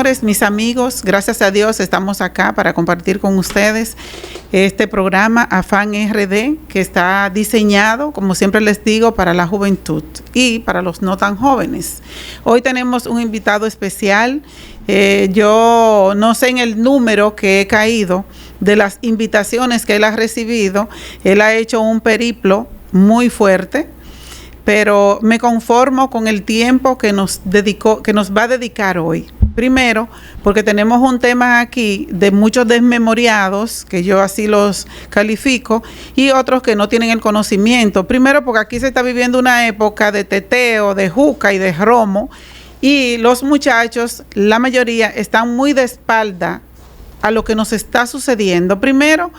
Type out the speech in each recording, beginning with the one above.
señores, mis amigos, gracias a Dios estamos acá para compartir con ustedes este programa Afán RD, que está diseñado, como siempre les digo, para la juventud y para los no tan jóvenes. Hoy tenemos un invitado especial. Yo no sé en el número que he caído de las invitaciones que él ha recibido. Él ha hecho un periplo muy fuerte, pero me conformo con el tiempo que nos va a dedicar hoy. Primero, porque tenemos un tema aquí de muchos desmemoriados, que yo así los califico, y otros que no tienen el conocimiento. Primero, porque aquí se está viviendo una época de teteo, de juca y de romo, y los muchachos, la mayoría, están muy de espalda a lo que nos está sucediendo. Primero,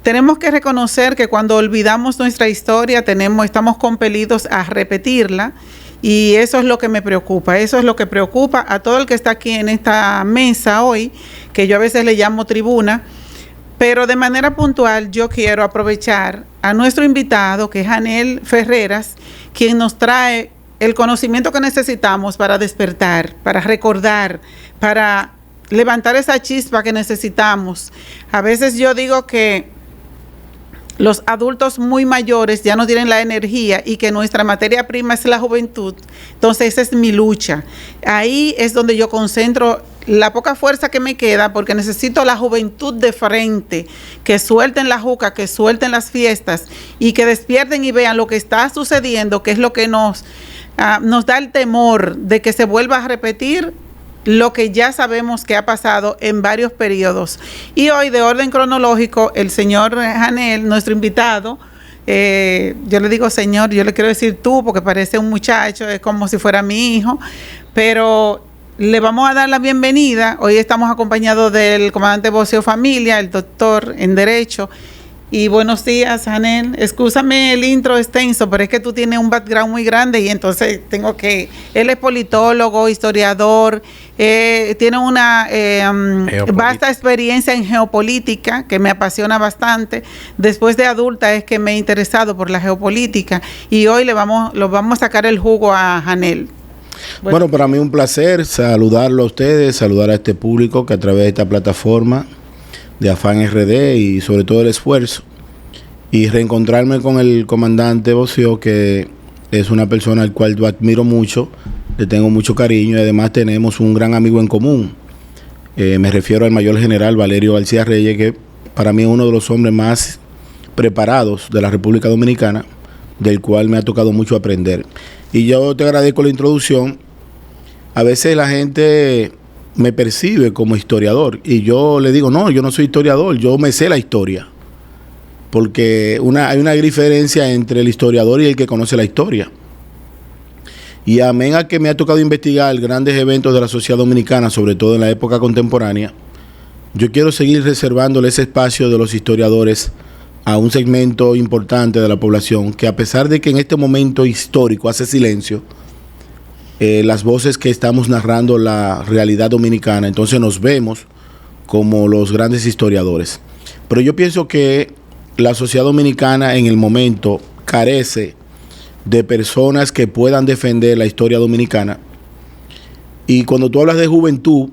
tenemos que reconocer que cuando olvidamos nuestra historia, estamos compelidos a repetirla, y eso es lo que me preocupa. Eso es lo que preocupa a todo el que está aquí en esta mesa hoy, que yo a veces le llamo tribuna, pero de manera puntual yo quiero aprovechar a nuestro invitado, que es Janel Ferreras, quien nos trae el conocimiento que necesitamos para despertar, para recordar, para levantar esa chispa que necesitamos. A veces yo digo que los adultos muy mayores ya no tienen la energía y que nuestra materia prima es la juventud. Entonces esa es mi lucha. Ahí es donde yo concentro la poca fuerza que me queda, porque necesito la juventud de frente, que suelten la juca, que suelten las fiestas y que despierten y vean lo que está sucediendo, que es lo que nos da el temor de que se vuelva a repetir lo que ya sabemos que ha pasado en varios periodos. Y hoy, de orden cronológico, el señor Janel, nuestro invitado, yo le digo señor, yo le quiero decir tú, porque parece un muchacho, es como si fuera mi hijo, pero le vamos a dar la bienvenida. Hoy estamos acompañados del comandante Bocio Familia, el doctor en Derecho. Y buenos días, Janel. Excúsame el intro extenso, pero es que tú tienes un background muy grande y entonces él es politólogo, historiador, tiene una vasta experiencia en geopolítica que me apasiona bastante. Después de adulta es que me he interesado por la geopolítica y hoy lo vamos a sacar el jugo a Janel. Bueno, para mí un placer saludarlo a ustedes, saludar a este público que a través de esta plataforma de Afán RD y sobre todo el esfuerzo, y reencontrarme con el comandante Bocio, que es una persona al cual yo admiro mucho, le tengo mucho cariño y además tenemos un gran amigo en común. Me refiero al mayor general Valerio García Reyes, que para mí es uno de los hombres más preparados de la República Dominicana, del cual me ha tocado mucho aprender. Y yo te agradezco la introducción. A veces la gente me percibe como historiador y yo le digo, no, yo no soy historiador, yo me sé la historia, porque hay una diferencia entre el historiador y el que conoce la historia. Y amén a que me ha tocado investigar grandes eventos de la sociedad dominicana, sobre todo en la época contemporánea, yo quiero seguir reservándole ese espacio de los historiadores a un segmento importante de la población que, a pesar de que en este momento histórico hace silencio, las voces que estamos narrando la realidad dominicana, entonces nos vemos como los grandes historiadores. Pero yo pienso que la sociedad dominicana en el momento carece de personas que puedan defender la historia dominicana. Y cuando tú hablas de juventud,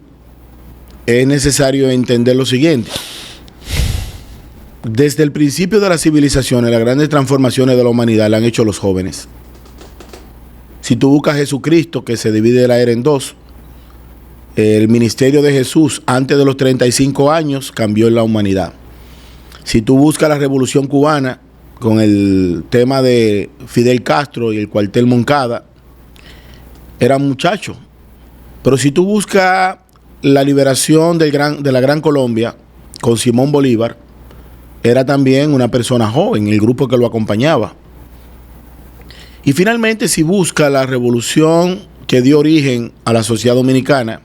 es necesario entender lo siguiente. Desde el principio de las civilizaciones, las grandes transformaciones de la humanidad la han hecho los jóvenes. Si tú buscas a Jesucristo, que se divide la era en dos, el ministerio de Jesús antes de los 35 años cambió en la humanidad. Si tú buscas la Revolución Cubana, con el tema de Fidel Castro y el cuartel Moncada, eran muchachos. Pero si tú buscas la liberación de la Gran Colombia, con Simón Bolívar, era también una persona joven, el grupo que lo acompañaba. Y finalmente, si busca la revolución que dio origen a la sociedad dominicana,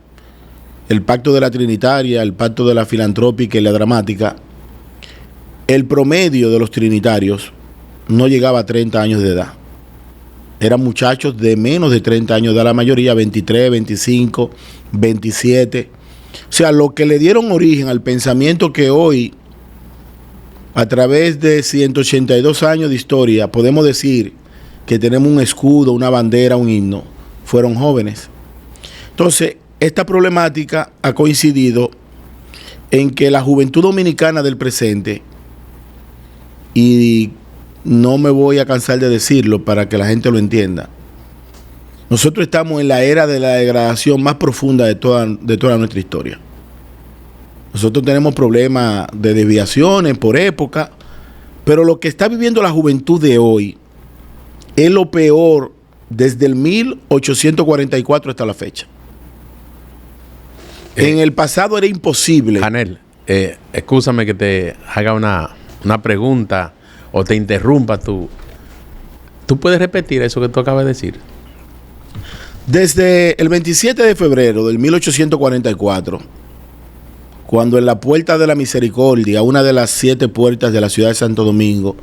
el pacto de la Trinitaria, el pacto de la filantrópica y la dramática, el promedio de los trinitarios no llegaba a 30 años de edad. Eran muchachos de menos de 30 años de edad, la mayoría 23, 25, 27. O sea, lo que le dieron origen al pensamiento que hoy, a través de 182 años de historia, podemos decir que tenemos un escudo, una bandera, un himno, fueron jóvenes. Entonces, esta problemática ha coincidido en que la juventud dominicana del presente, y no me voy a cansar de decirlo para que la gente lo entienda, nosotros estamos en la era de la degradación más profunda de toda nuestra historia. Nosotros tenemos problemas de desviaciones por época, pero lo que está viviendo la juventud de hoy es lo peor desde el 1844 hasta la fecha. En el pasado era imposible. Janel, excúsame que te haga una pregunta o te interrumpa tú. ¿Tú puedes repetir eso que tú acabas de decir? Desde el 27 de febrero del 1844, cuando en la Puerta de la Misericordia, una de las 7 puertas de la ciudad de Santo Domingo,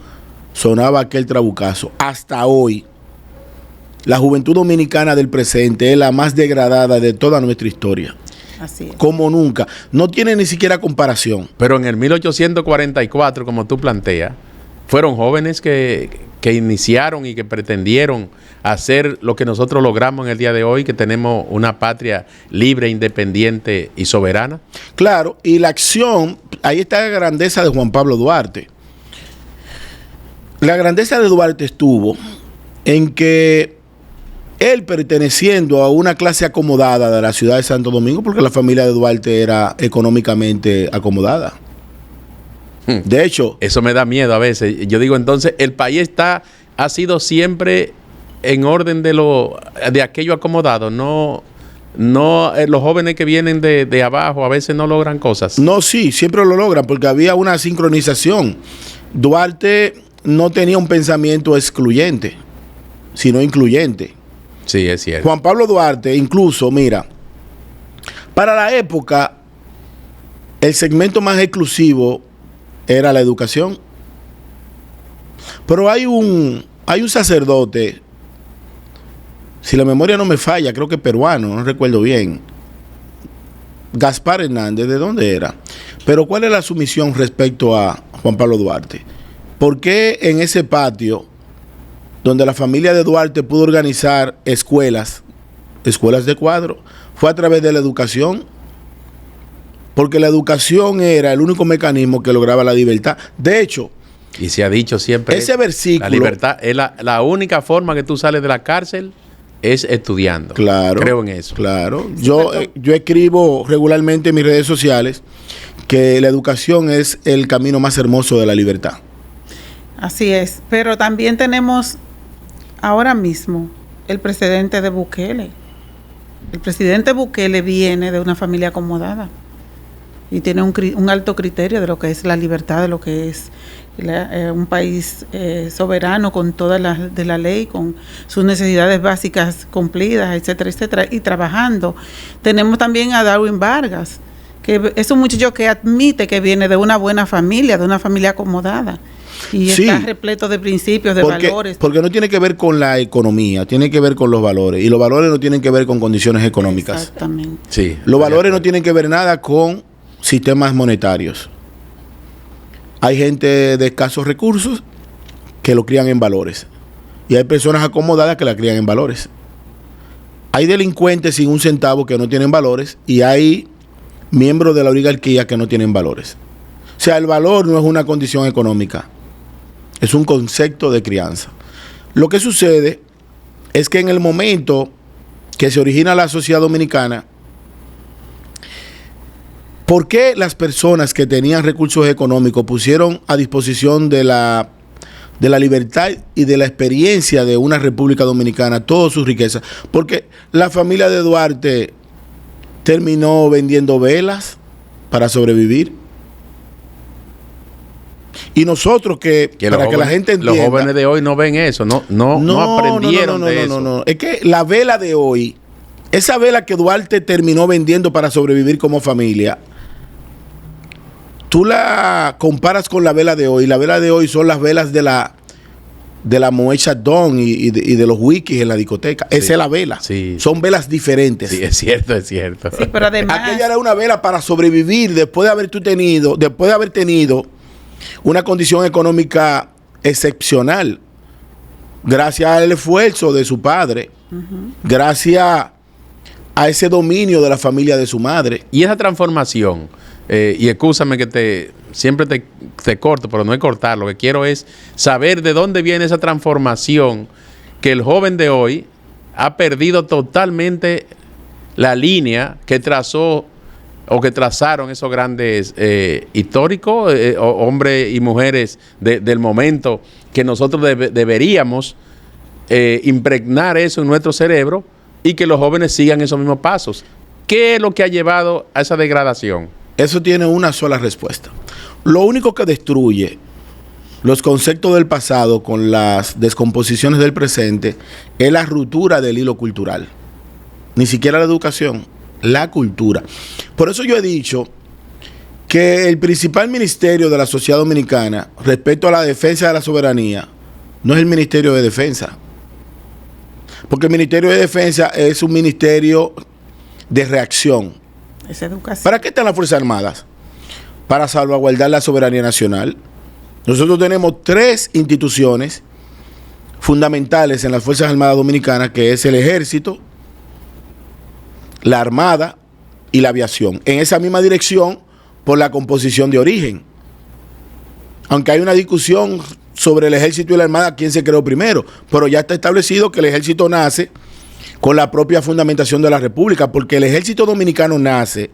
sonaba aquel trabucazo, hasta hoy, la juventud dominicana del presente es la más degradada de toda nuestra historia. Así es. Como nunca. No tiene ni siquiera comparación. Pero en el 1844, como tú planteas, fueron jóvenes que iniciaron y que pretendieron hacer lo que nosotros logramos en el día de hoy, que tenemos una patria libre, independiente y soberana. Claro, y la acción, ahí está la grandeza de Juan Pablo Duarte. La grandeza de Duarte estuvo en que él, perteneciendo a una clase acomodada de la ciudad de Santo Domingo, porque la familia de Duarte era económicamente acomodada. De hecho, eso me da miedo a veces. Yo digo, entonces, el país ha sido siempre en orden de aquello acomodado. No, los jóvenes que vienen de abajo a veces no logran cosas. No, sí, siempre lo logran, porque había una sincronización. Duarte no tenía un pensamiento excluyente, sino incluyente. Sí, es cierto. Juan Pablo Duarte, incluso, mira, para la época, el segmento más exclusivo era la educación. Pero hay un sacerdote, si la memoria no me falla, creo que peruano, no recuerdo bien, Gaspar Hernández, ¿de dónde era? Pero ¿cuál era su misión respecto a Juan Pablo Duarte? ¿Por qué en ese patio, donde la familia de Duarte pudo organizar escuelas de cuadro, fue a través de la educación? Porque la educación era el único mecanismo que lograba la libertad. De hecho, y se ha dicho siempre, ese versículo, la libertad es la única forma que tú sales de la cárcel es estudiando. Claro. Creo en eso. Claro. Yo escribo regularmente en mis redes sociales que la educación es el camino más hermoso de la libertad. Así es. Pero también tenemos ahora mismo el precedente de Bukele. El presidente Bukele viene de una familia acomodada y tiene un alto criterio de lo que es la libertad, de lo que es un país soberano con todas las de la ley, con sus necesidades básicas cumplidas, etcétera, etcétera, y trabajando. Tenemos también a Darwin Vargas, que es un muchacho que admite que viene de una buena familia, de una familia acomodada. Y sí, está repleto de principios, de valores. Porque no tiene que ver con la economía, tiene que ver con los valores. Y los valores no tienen que ver con condiciones económicas. Exactamente. Sí, los valores no tienen que ver nada con sistemas monetarios. Hay gente de escasos recursos que lo crían en valores. Y hay personas acomodadas que la crían en valores. Hay delincuentes sin un centavo que no tienen valores. Y hay miembros de la oligarquía que no tienen valores. O sea, el valor no es una condición económica. Es un concepto de crianza. Lo que sucede es que en el momento que se origina la sociedad dominicana, ¿por qué las personas que tenían recursos económicos pusieron a disposición de la libertad y de la experiencia de una República Dominicana todas sus riquezas? Porque la familia de Duarte terminó vendiendo velas para sobrevivir. Y nosotros para que la gente entienda, los jóvenes de hoy no ven eso, no aprendieron de eso. No. Es que la vela de hoy, esa vela que Duarte terminó vendiendo para sobrevivir como familia, tú la comparas con la vela de hoy. La vela de hoy son las velas de la Moet Chandon y de los wikis en la discoteca. Esa es la vela. Sí. Son velas diferentes. Sí, es cierto. Sí, pero además, aquella era una vela para sobrevivir después de haber tenido una condición económica excepcional, gracias al esfuerzo de su padre, gracias a ese dominio de la familia de su madre. Y esa transformación, y excúsame que siempre te corto, pero no es cortar, lo que quiero es saber de dónde viene esa transformación que el joven de hoy ha perdido totalmente la línea que trazó o que trazaron esos grandes históricos, hombres y mujeres del momento, que nosotros deberíamos impregnar eso en nuestro cerebro y que los jóvenes sigan esos mismos pasos. ¿Qué es lo que ha llevado a esa degradación? Eso tiene una sola respuesta. Lo único que destruye los conceptos del pasado con las descomposiciones del presente es la ruptura del hilo cultural. Ni siquiera la educación, la cultura. Por eso yo he dicho que el principal ministerio de la sociedad dominicana respecto a la defensa de la soberanía no es el Ministerio de Defensa. Porque el Ministerio de Defensa es un ministerio de reacción. Es educación. ¿Para qué están las Fuerzas Armadas? Para salvaguardar la soberanía nacional. Nosotros tenemos 3 instituciones fundamentales en las Fuerzas Armadas Dominicanas, que es el Ejército, la Armada y la Aviación. En esa misma dirección por la composición de origen. Aunque hay una discusión sobre el Ejército y la Armada, quién se creó primero, pero ya está establecido que el Ejército nace con la propia fundamentación de la República, porque el Ejército Dominicano nace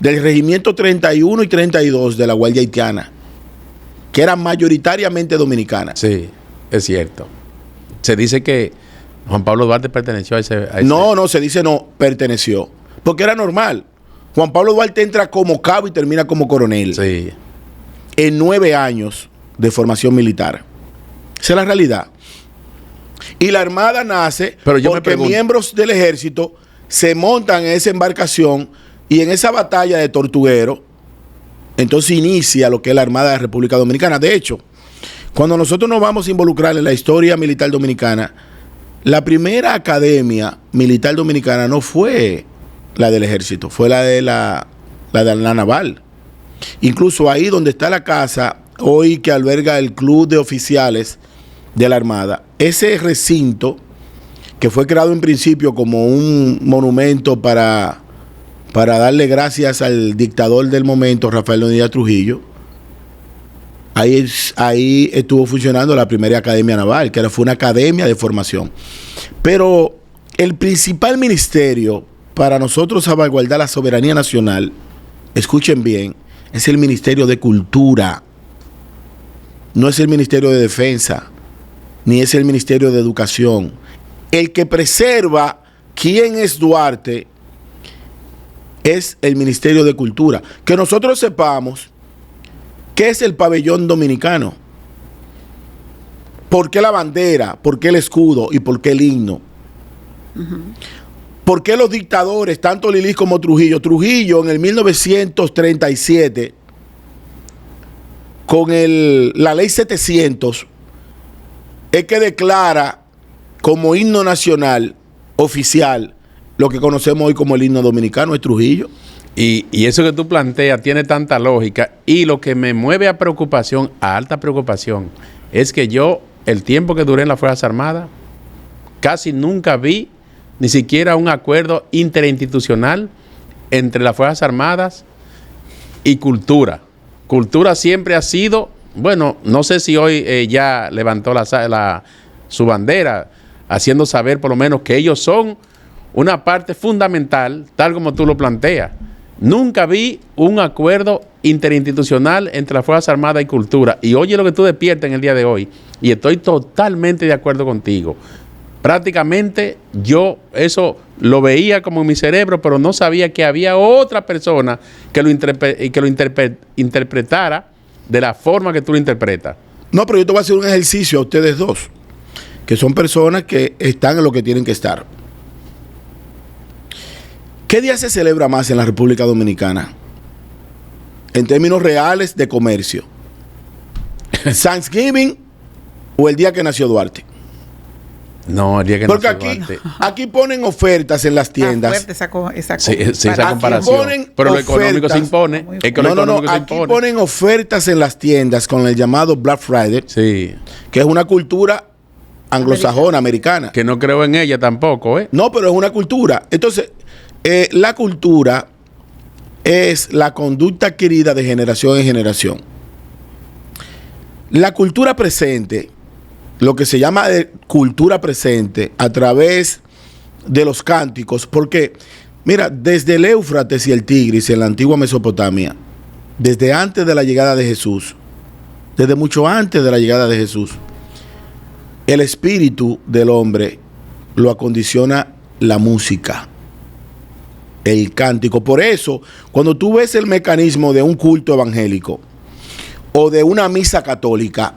del Regimiento 31 y 32 de la Guardia Haitiana, que eran mayoritariamente dominicanas. Sí, es cierto. Se dice que Juan Pablo Duarte perteneció a ese... No, se dice no, perteneció. Porque era normal. Juan Pablo Duarte entra como cabo y termina como coronel. Sí. En 9 años de formación militar. Esa es la realidad. Y la Armada nace porque miembros del Ejército se montan en esa embarcación y en esa batalla de Tortuguero, entonces inicia lo que es la Armada de la República Dominicana. De hecho, cuando nosotros nos vamos a involucrar en la historia militar dominicana, la primera academia militar dominicana no fue la del Ejército, fue la de la Naval. Incluso ahí donde está la casa hoy que alberga el Club de Oficiales de la Armada, ese recinto que fue creado en principio como un monumento para darle gracias al dictador del momento, Rafael Leonidas Trujillo, ahí estuvo funcionando la primera academia naval, que fue una academia de formación. Pero el principal ministerio para nosotros salvaguardar la soberanía nacional, escuchen bien, es el Ministerio de Cultura. No es el Ministerio de Defensa, ni es el Ministerio de Educación. El que preserva quién es Duarte es el Ministerio de Cultura. Que nosotros sepamos qué es el pabellón dominicano, por qué la bandera, por qué el escudo y por qué el himno. ¿Por qué los dictadores, tanto Lilis como Trujillo? Trujillo en el 1937, con la ley 700, es que declara como himno nacional oficial lo que conocemos hoy como el himno dominicano, es Trujillo. Y eso que tú planteas tiene tanta lógica, y lo que me mueve a preocupación, a alta preocupación, es que yo, el tiempo que duré en las Fuerzas Armadas, casi nunca vi ni siquiera un acuerdo interinstitucional entre las Fuerzas Armadas y cultura. Cultura siempre ha sido, bueno, no sé si hoy ya levantó su bandera, haciendo saber por lo menos que ellos son una parte fundamental, tal como tú lo planteas. Nunca vi un acuerdo interinstitucional entre las Fuerzas Armadas y cultura. Y oye lo que tú despiertas en el día de hoy, y estoy totalmente de acuerdo contigo. Prácticamente yo eso lo veía como en mi cerebro, pero no sabía que había otra persona que lo interpretara de la forma que tú lo interpretas. No, pero yo te voy a hacer un ejercicio a ustedes dos, que son personas que están en lo que tienen que estar. ¿Qué día se celebra más en la República Dominicana? En términos reales de comercio. ¿Thanksgiving o el día que nació Duarte? No, el día que porque aquí ponen ofertas en las tiendas. Esa comparación. Pero lo económico se impone. Aquí ponen ofertas en las tiendas con el llamado Black Friday, sí, que es una cultura anglosajona, americana. Que no creo en ella tampoco, ¿eh? No, pero es una cultura. Entonces, la cultura es la conducta adquirida de generación en generación. La cultura presente, lo que se llama cultura presente, a través de los cánticos, porque, mira, desde el Éufrates y el Tigris en la antigua Mesopotamia, desde antes de la llegada de Jesús, desde mucho antes de la llegada de Jesús, el espíritu del hombre lo acondiciona la música, el cántico. Por eso, cuando tú ves el mecanismo de un culto evangélico o de una misa católica,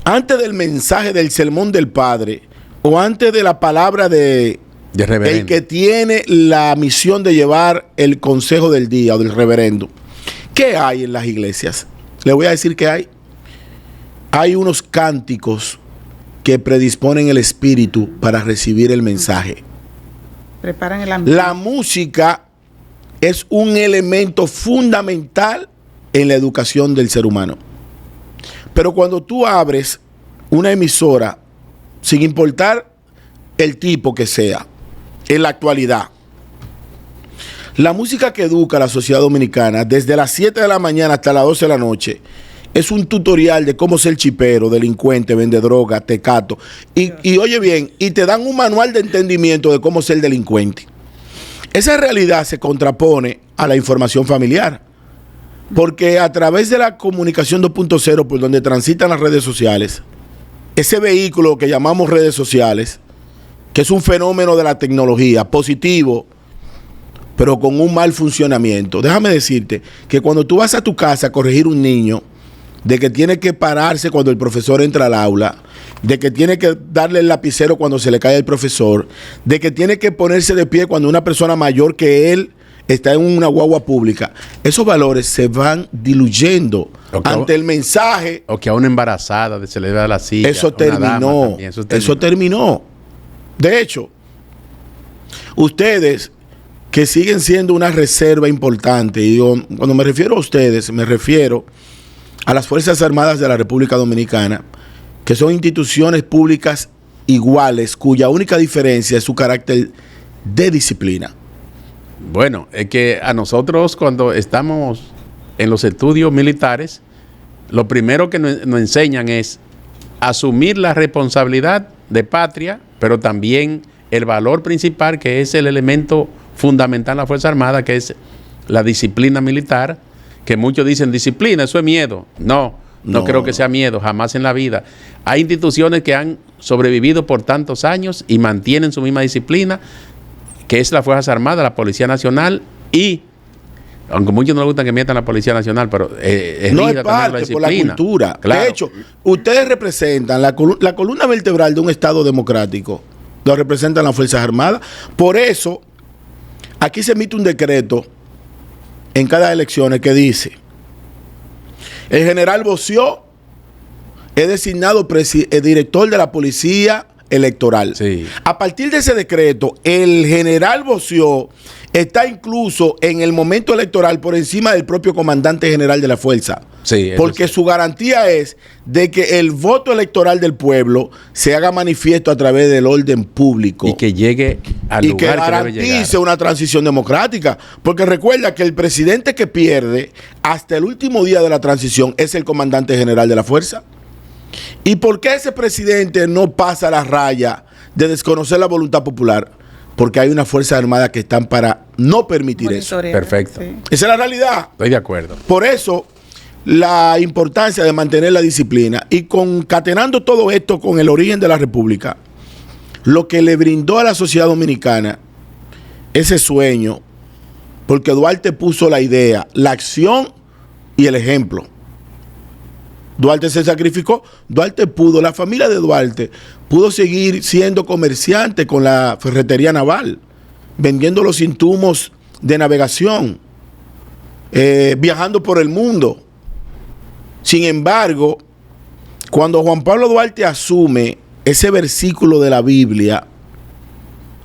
antes del mensaje del sermón del Padre o antes de la palabra de el que tiene la misión de llevar el consejo del día o del reverendo, ¿qué hay en las iglesias? Le voy a decir que hay unos cánticos que predisponen el espíritu para recibir el mensaje. Preparan el ambiente. La música es un elemento fundamental en la educación del ser humano. Pero cuando tú abres una emisora, sin importar el tipo que sea, en la actualidad, la música que educa a la sociedad dominicana desde las 7 de la mañana hasta las 12 de la noche es un tutorial de cómo ser chipero, delincuente, vende droga, tecato. Y oye bien, y te dan un manual de entendimiento de cómo ser delincuente. Esa realidad se contrapone a la información familiar. Porque a través de la comunicación 2.0, por donde transitan las redes sociales, ese vehículo que llamamos redes sociales, que es un fenómeno de la tecnología positivo, pero con un mal funcionamiento. Déjame decirte que cuando tú vas a tu casa a corregir un niño, de que tiene que pararse cuando el profesor entra al aula, de que tiene que darle el lapicero cuando se le cae el profesor, de que tiene que ponerse de pie cuando una persona mayor que él está en una guagua pública, esos valores se van diluyendo ante el mensaje. O que a una embarazada se le da la silla. Eso terminó. Eso terminó. De hecho, ustedes que siguen siendo una reserva importante, y digo, cuando me refiero a ustedes, me refiero a las Fuerzas Armadas de la República Dominicana, que son instituciones públicas iguales, cuya única diferencia es su carácter de disciplina. Bueno, es que a nosotros cuando estamos en los estudios militares, lo primero que nos enseñan es asumir la responsabilidad de patria, pero también el valor principal, que es el elemento fundamental de la Fuerza Armada, que es la disciplina militar, que muchos dicen disciplina, eso es miedo. No creo que sea miedo, jamás en la vida. Hay instituciones que han sobrevivido por tantos años y mantienen su misma disciplina, que es la Fuerza Armada, la Policía Nacional, y aunque muchos no les gusta que metan la Policía Nacional, pero no es parte por la cultura. Claro. De hecho, ustedes representan la columna vertebral de un Estado democrático, lo representan las Fuerzas Armadas. Por eso, aquí se emite un decreto en cada elección que dice: el general Boció es designado director de la Policía Electoral. Sí. A partir de ese decreto, el general Boció está incluso en el momento electoral por encima del propio comandante general de la fuerza. Sí, porque su garantía es de que el voto electoral del pueblo se haga manifiesto a través del orden público. Y que llegue al lugar que garantice una transición democrática. Porque recuerda que el presidente que pierde hasta el último día de la transición es el comandante general de la fuerza. ¿Y por qué ese presidente no pasa la raya de desconocer la voluntad popular? Porque hay una Fuerza Armada que están para no permitir eso. Perfecto. Sí. Esa es la realidad. Estoy de acuerdo. Por eso, la importancia de mantener la disciplina y concatenando todo esto con el origen de la República, lo que le brindó a la sociedad dominicana ese sueño, porque Duarte puso la idea, la acción y el ejemplo. Duarte se sacrificó, Duarte pudo, la familia de Duarte pudo seguir siendo comerciante con la ferretería naval, vendiendo los insumos de navegación, viajando por el mundo. Sin embargo, cuando Juan Pablo Duarte asume ese versículo de la Biblia,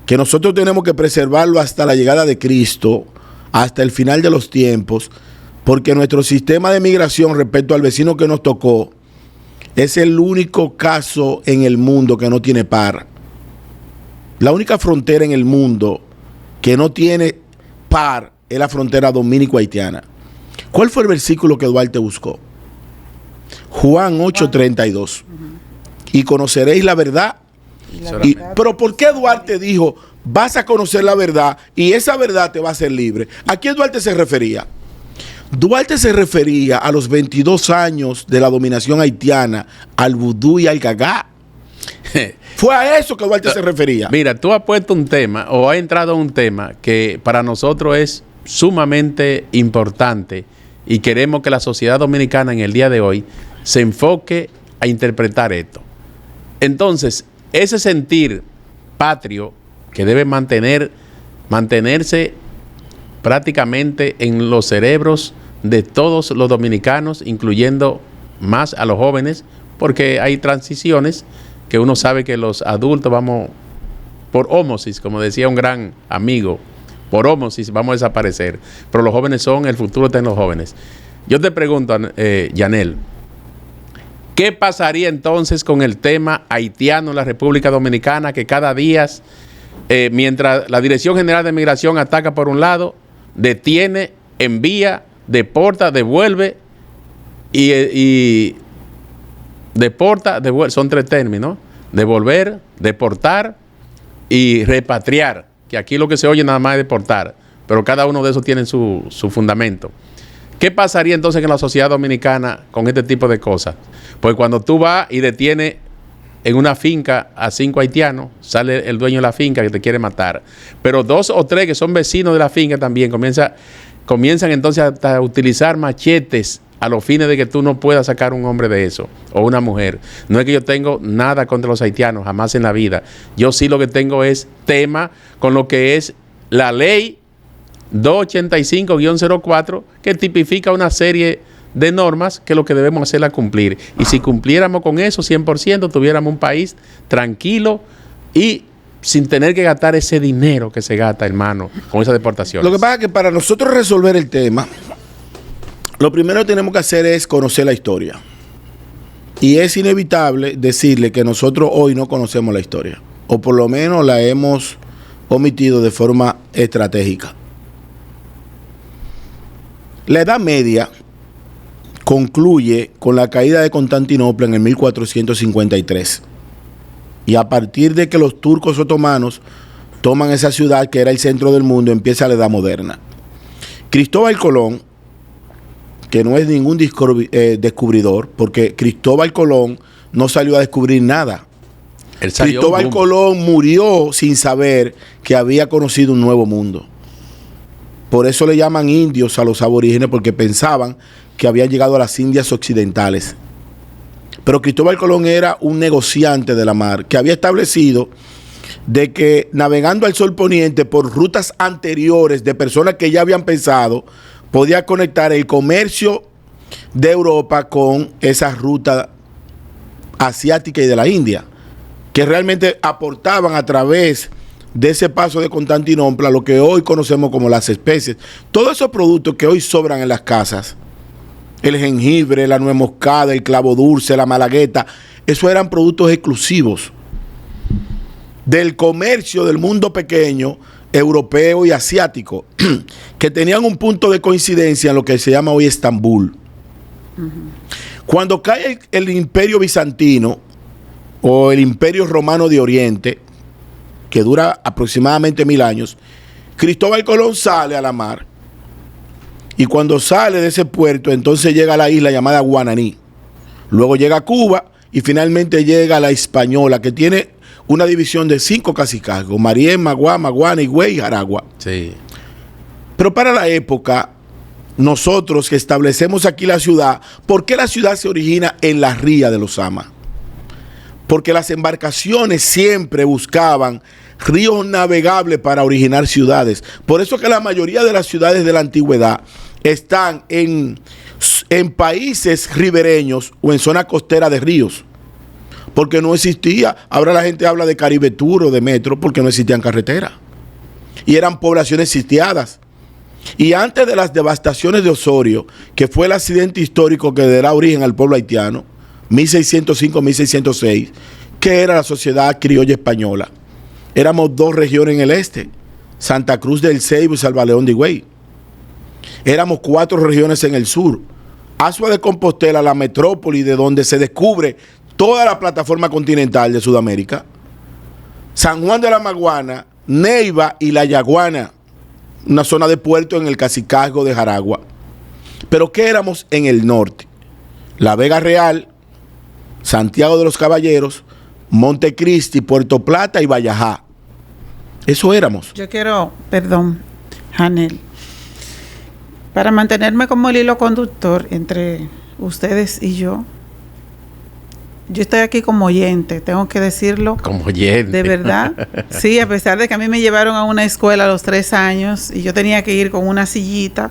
que nosotros tenemos que preservarlo hasta la llegada de Cristo, hasta el final de los tiempos, porque nuestro sistema de migración respecto al vecino que nos tocó Es el único caso en el mundo que no tiene par. La única frontera en el mundo que no tiene par es la frontera dominico-haitiana. ¿Cuál fue el versículo que Duarte buscó? Juan 8:32. Y conoceréis la verdad. Pero ¿por qué Duarte dijo, vas a conocer la verdad y esa verdad te va a hacer libre? ¿A quién Duarte se refería? Duarte se refería a los 22 años de la dominación haitiana, al vudú y al gagá. Fue a eso que Duarte se refería. Mira, tú has puesto un tema o has entrado a un tema que para nosotros es sumamente importante y queremos que la sociedad dominicana en el día de hoy se enfoque a interpretar esto. Entonces, ese sentir patrio que debe mantenerse prácticamente en los cerebros de todos los dominicanos, incluyendo más a los jóvenes, porque hay transiciones que uno sabe que los adultos vamos por ósmosis, como decía un gran amigo, por ósmosis vamos a desaparecer, pero los jóvenes son el futuro de los jóvenes. Yo te pregunto, Yanel, ¿qué pasaría entonces con el tema haitiano en la República Dominicana, que cada día, mientras la Dirección General de Migración ataca por un lado, detiene, envía, deporta, devuelve y deporta, devuelve, son tres términos: devolver, deportar y repatriar, que aquí lo que se oye nada más es deportar, pero cada uno de esos tiene su fundamento. ¿Qué pasaría entonces en la sociedad dominicana con este tipo de cosas? Pues cuando tú vas y detienes en una finca a 5 haitianos, sale el dueño de la finca que te quiere matar, pero 2 o 3 que son vecinos de la finca también comienzan entonces a utilizar machetes a los fines de que tú no puedas sacar un hombre de eso o una mujer. No es que yo tengo nada contra los haitianos, jamás en la vida. Yo sí lo que tengo es tema con lo que es la ley 285-04, que tipifica una serie de normas que lo que debemos hacer es cumplir. Y si cumpliéramos con eso 100%, tuviéramos un país tranquilo y sin tener que gastar ese dinero que se gasta, hermano, con esa deportación. Lo que pasa es que para nosotros resolver el tema, lo primero que tenemos que hacer es conocer la historia. Y es inevitable decirle que nosotros hoy no conocemos la historia, o por lo menos la hemos omitido de forma estratégica. La Edad Media concluye con la caída de Constantinopla en el 1453. Y a partir de que los turcos otomanos toman esa ciudad que era el centro del mundo, empieza la Edad Moderna. Cristóbal Colón, que no es ningún descubridor, porque Cristóbal Colón no salió a descubrir nada. Cristóbal Colón murió sin saber que había conocido un nuevo mundo. Por eso le llaman indios a los aborígenes, porque pensaban que habían llegado a las Indias occidentales. Pero Cristóbal Colón era un negociante de la mar, que había establecido de que navegando al sol poniente por rutas anteriores de personas que ya habían pensado, podía conectar el comercio de Europa con esa ruta asiática y de la India, que realmente aportaban a través de ese paso de Constantinopla lo que hoy conocemos como las especies. Todos esos productos que hoy sobran en las casas, el jengibre, la nuez moscada, el clavo dulce, la malagueta, esos eran productos exclusivos del comercio del mundo pequeño, europeo y asiático, que tenían un punto de coincidencia en lo que se llama hoy Estambul. Cuando cae el imperio bizantino o el imperio romano de Oriente, que dura aproximadamente 1000 años, Cristóbal Colón sale a la mar. Y cuando sale de ese puerto, entonces llega a la isla llamada Guananí. Luego llega a Cuba y finalmente llega a la Española, que tiene una división de 5 cacicazgos: Marién, Maguá, Maguana, Higüey y Jaragua. Sí. Pero para la época, nosotros que establecemos aquí la ciudad, ¿por qué la ciudad se origina en la ría de los Ama? Porque las embarcaciones siempre buscaban ríos navegables para originar ciudades. Por eso que la mayoría de las ciudades de la antigüedad están en países ribereños o en zona costera de ríos. Porque no existía, ahora la gente habla de Caribe Tour o de metro, porque no existían carreteras. Y eran poblaciones sitiadas. Y antes de las devastaciones de Osorio, que fue el accidente histórico que dará origen al pueblo haitiano, 1605, 1606, ¿qué era la sociedad criolla española? Éramos 2 regiones en el este, Santa Cruz del Ceibo y Salvaleón de Higüey. Éramos 4 regiones en el sur, Asua de Compostela, la metrópoli de donde se descubre toda la plataforma continental de Sudamérica, San Juan de la Maguana, Neiva y La Yaguana, una zona de puerto en el cacicazgo de Jaragua. Pero ¿qué éramos en el norte? La Vega Real, Santiago de los Caballeros, Montecristi, Puerto Plata y Vallajá. Eso éramos. Yo quiero, perdón, Janel, para mantenerme como el hilo conductor entre ustedes y yo estoy aquí como oyente, tengo que decirlo. Como oyente. De verdad. Sí, a pesar de que a mí me llevaron a una escuela a los 3 años y yo tenía que ir con una sillita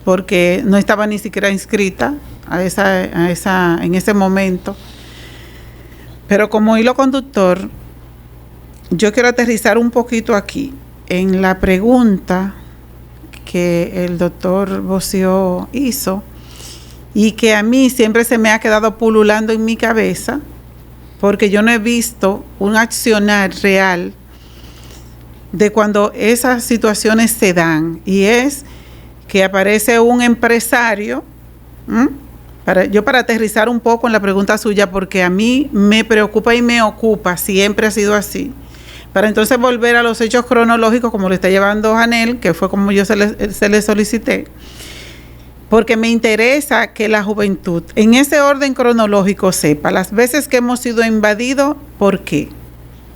porque no estaba ni siquiera inscrita en ese momento. Pero como hilo conductor, yo quiero aterrizar un poquito aquí en la pregunta que el doctor Bocio hizo y que a mí siempre se me ha quedado pululando en mi cabeza porque yo no he visto un accionar real de cuando esas situaciones se dan, y es que aparece un empresario, para aterrizar un poco en la pregunta suya, porque a mí me preocupa y me ocupa, siempre ha sido así, para entonces volver a los hechos cronológicos como lo está llevando Janel, que fue como yo se le solicité, porque me interesa que la juventud, en ese orden cronológico, sepa las veces que hemos sido invadidos, ¿por qué?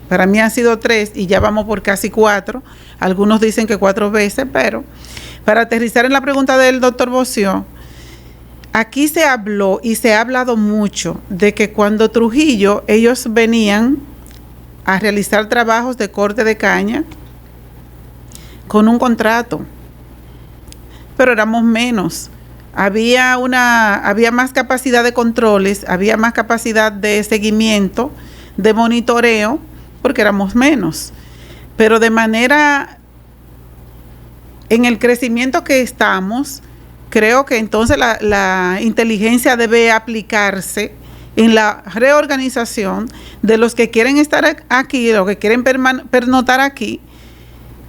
Para mí han sido 3 y ya vamos por casi 4. Algunos dicen que 4 veces, pero para aterrizar en la pregunta del doctor Bocio, aquí se habló y se ha hablado mucho de que cuando Trujillo, ellos venían a realizar trabajos de corte de caña con un contrato, pero éramos menos. Había más capacidad de controles, había más capacidad de seguimiento, de monitoreo, porque éramos menos. Pero de manera, en el crecimiento que estamos, creo que entonces la inteligencia debe aplicarse en la reorganización de los que quieren estar aquí, los que quieren pernotar aquí,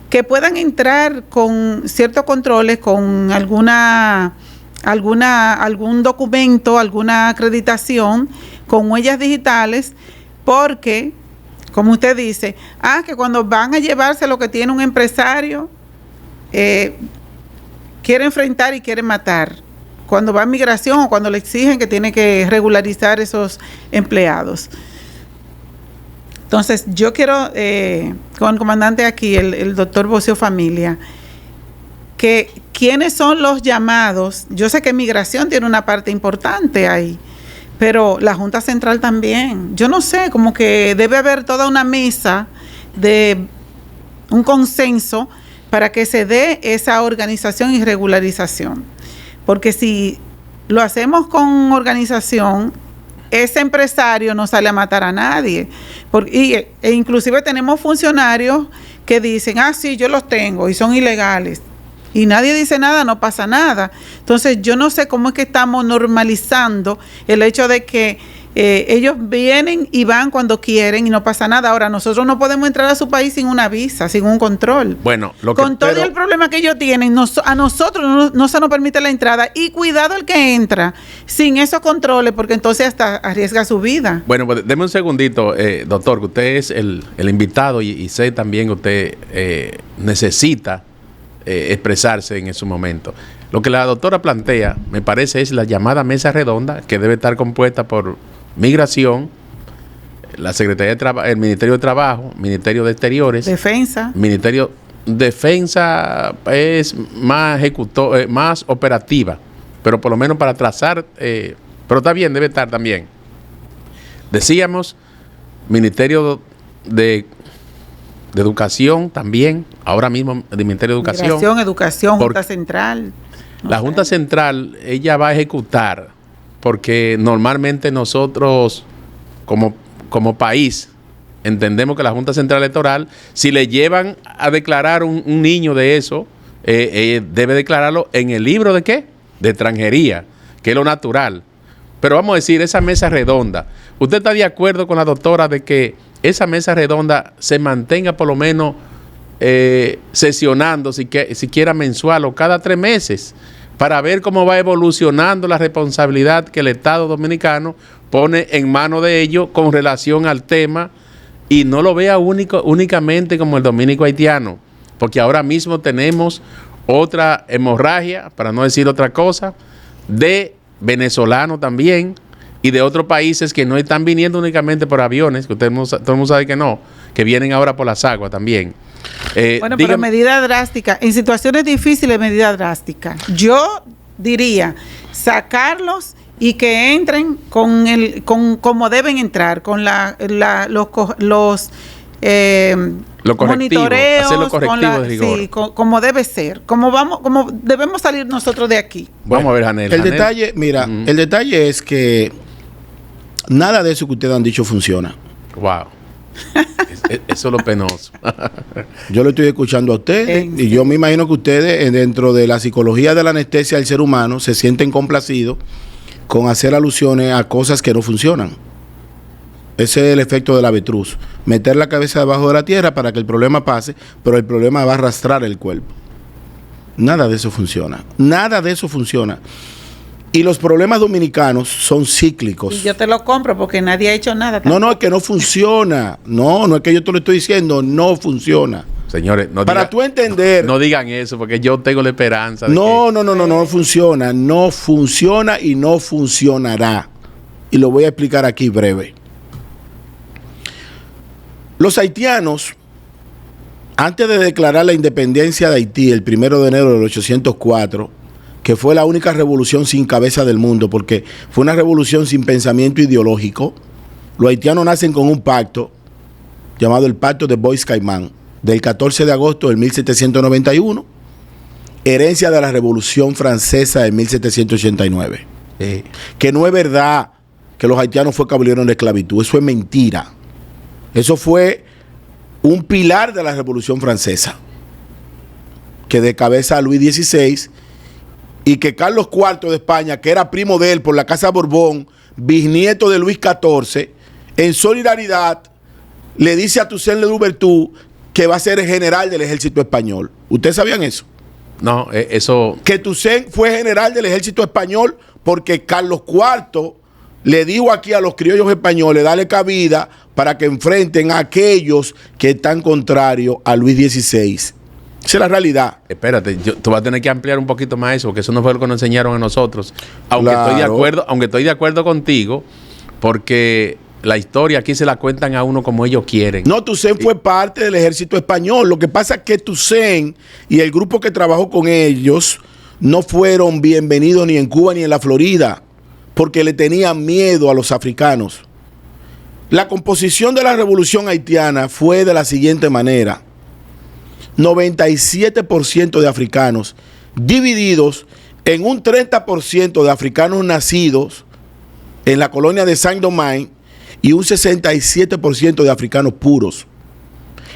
que puedan entrar con ciertos controles, con algún documento, alguna acreditación, con huellas digitales, porque, como usted dice, que cuando van a llevarse lo que tiene un empresario, quiere enfrentar y quiere matar. Cuando va a migración o cuando le exigen que tiene que regularizar esos empleados. Entonces, yo quiero, con el comandante aquí, el doctor Bocio Familia, que quiénes son los llamados. Yo sé que migración tiene una parte importante ahí, pero la Junta Central también. Yo no sé, como que debe haber toda una mesa de un consenso para que se dé esa organización y regularización. Porque si lo hacemos con organización, ese empresario no sale a matar a nadie. E inclusive tenemos funcionarios que dicen, sí, yo los tengo y son ilegales. Y nadie dice nada, no pasa nada. Entonces, yo no sé cómo es que estamos normalizando el hecho de que ellos vienen y van cuando quieren y no pasa nada. Ahora, nosotros no podemos entrar a su país sin una visa, sin un control. Bueno, con todo el problema que ellos tienen, a nosotros no se nos permite la entrada. Y cuidado el que entra sin esos controles, porque entonces hasta arriesga su vida. Bueno, pues deme un segundito, doctor, que usted es el invitado y sé también que usted necesita expresarse en ese momento. Lo que la doctora plantea, me parece, es la llamada mesa redonda, que debe estar compuesta por Migración, la Secretaría de Trabajo, el Ministerio de Trabajo, Ministerio de Exteriores, Defensa. Ministerio Defensa es más operativa, pero por lo menos para trazar, pero está bien, debe estar también. Decíamos, Ministerio de Educación también, ahora mismo el Ministerio de Educación. Migración, Educación, Junta Central. La Junta Central, ella va a ejecutar, porque normalmente nosotros como país entendemos que la Junta Central Electoral, si le llevan a declarar un niño de eso, debe declararlo en el libro de ¿qué? De extranjería, que es lo natural. pero vamos a decir, esa mesa redonda, ¿usted está de acuerdo con la doctora de que esa mesa redonda se mantenga por lo menos sesionando, siquiera mensual o cada 3 meses, para ver cómo va evolucionando la responsabilidad que el Estado dominicano pone en manos de ellos con relación al tema, y no lo vea únicamente como el dominico haitiano, porque ahora mismo tenemos otra hemorragia, para no decir otra cosa, de venezolanos también y de otros países que no están viniendo únicamente por aviones, que todo el mundo sabe que no, que vienen ahora por las aguas también. Bueno, pero medida drástica, en situaciones difíciles, medida drástica. Yo diría sacarlos y que entren con como deben entrar, con los monitoreos, hacer los correctivos de rigor. Sí, como debe ser, como debemos salir nosotros de aquí. Vamos a ver, Janel. El detalle, mira, el detalle es que nada de eso que ustedes han dicho funciona. Wow. Eso es lo penoso. Yo lo estoy escuchando a ustedes y yo me imagino que ustedes, dentro de la psicología de la anestesia del ser humano, se sienten complacidos con hacer alusiones a cosas que no funcionan. Ese es el efecto del avestruz. Meter la cabeza debajo de la tierra para que el problema pase, pero el problema va a arrastrar el cuerpo. Nada de eso funciona. Nada de eso funciona. Y los problemas dominicanos son cíclicos. Y yo te lo compro porque nadie ha hecho nada. No, es que no funciona. No es que yo te lo estoy diciendo, no funciona. Señores, para tú entender. No digan eso, porque yo tengo la esperanza. No funciona. No funciona y no funcionará. Y lo voy a explicar aquí breve. Los haitianos, antes de declarar la independencia de Haití el 1 de enero de 1804, que fue la única revolución sin cabeza del mundo, porque fue una revolución sin pensamiento ideológico, los haitianos nacen con un pacto llamado el Pacto de Bois-Caimán, del 14 de agosto del 1791, herencia de la Revolución Francesa de 1789. Que no es verdad que los haitianos fue que abolieron la esclavitud, eso es mentira. Eso fue un pilar de la Revolución Francesa, que de cabeza a Luis XVI, y que Carlos IV de España, que era primo de él por la Casa Borbón, bisnieto de Luis XIV, en solidaridad le dice a Toussaint Louverture que va a ser el general del ejército español. ¿Ustedes sabían eso? No, eso... Que Toussaint fue general del ejército español porque Carlos IV le dijo aquí a los criollos españoles, dale cabida para que enfrenten a aquellos que están contrarios a Luis XVI. Esa es la realidad. Espérate, tú vas a tener que ampliar un poquito más eso, porque eso no fue lo que nos enseñaron a nosotros. Aunque estoy de acuerdo contigo, porque la historia aquí se la cuentan a uno como ellos quieren. No, Toussaint fue parte del ejército español. Lo que pasa es que Toussaint y el grupo que trabajó con ellos no fueron bienvenidos ni en Cuba ni en la Florida, porque le tenían miedo a los africanos. La composición de la revolución haitiana fue de la siguiente manera: 97% de africanos, divididos en un 30% de africanos nacidos en la colonia de Saint-Domingue y un 67% de africanos puros.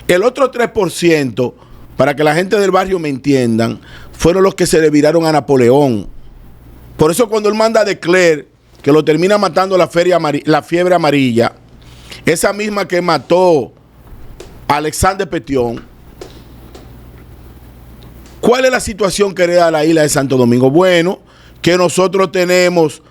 El otro 3%, para que la gente del barrio me entiendan, fueron los que se le viraron a Napoleón. Por eso cuando él manda a Declercq, que lo termina matando la fiebre amarilla, esa misma que mató a Alexandre Petion, ¿cuál es la situación que hereda la isla de Santo Domingo? Bueno, que nosotros tenemos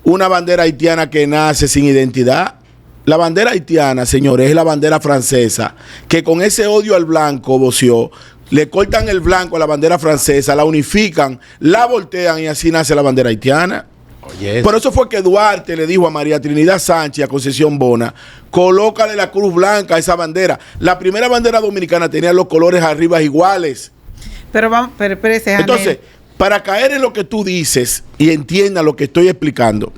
una bandera haitiana que nace sin identidad. La bandera haitiana, señores, es la bandera francesa, que con ese odio al blanco, voció, le cortan el blanco a la bandera francesa, la unifican, la voltean y así nace la bandera haitiana. Oye, por eso fue que Duarte le dijo a María Trinidad Sánchez y a Concesión Bona, colócale la cruz blanca a esa bandera. La primera bandera dominicana tenía los colores arriba iguales. Pero vamos, espérese, entonces, para caer en lo que tú dices y entienda lo que estoy explicando,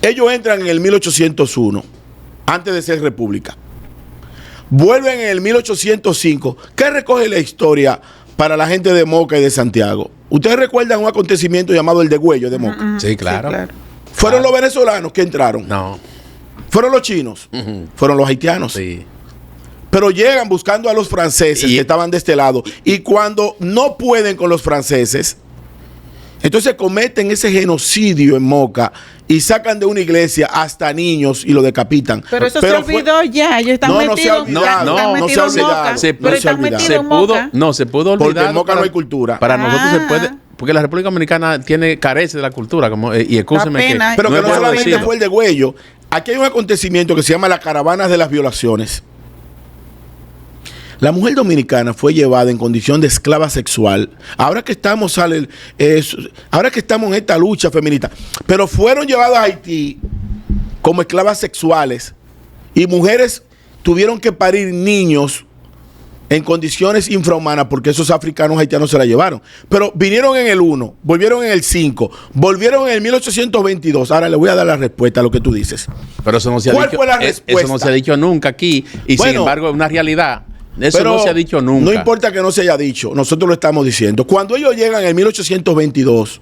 ellos entran en el 1801, antes de ser república. Vuelven en el 1805. ¿Qué recoge la historia para la gente de Moca y de Santiago? ¿Ustedes recuerdan un acontecimiento llamado el degüello de Moca? Sí, claro. Sí, claro. ¿Fueron los venezolanos que entraron? No. ¿Fueron los chinos? Fueron los haitianos. Sí. Pero llegan buscando a los franceses que estaban de este lado. Y cuando no pueden con los franceses, Entonces cometen ese genocidio en Moca y sacan de una iglesia hasta niños y lo decapitan. Pero eso se olvidó ya, ellos están metidos en Moca. Se pudo olvidar. Porque en Moca no hay cultura. Para nosotros se puede, porque la República Dominicana carece de la cultura, y escúcheme que... Pero que no solamente fue el degüello. Aquí hay un acontecimiento que se llama la Caravana de las Violaciones. La mujer dominicana fue llevada en condición de esclava sexual. Ahora que estamos en esta lucha feminista, pero fueron llevadas a Haití como esclavas sexuales y mujeres tuvieron que parir niños en condiciones infrahumanas porque esos africanos haitianos se la llevaron. Pero vinieron en el 1, volvieron en el 5, volvieron en el 1822. Ahora le voy a dar la respuesta a lo que tú dices. Pero eso no se ha dicho. ¿Cuál fue la respuesta? Eso no se ha dicho nunca aquí y sin embargo es una realidad. Eso pero no se ha dicho nunca. No importa que no se haya dicho, nosotros lo estamos diciendo. Cuando ellos llegan en el 1822,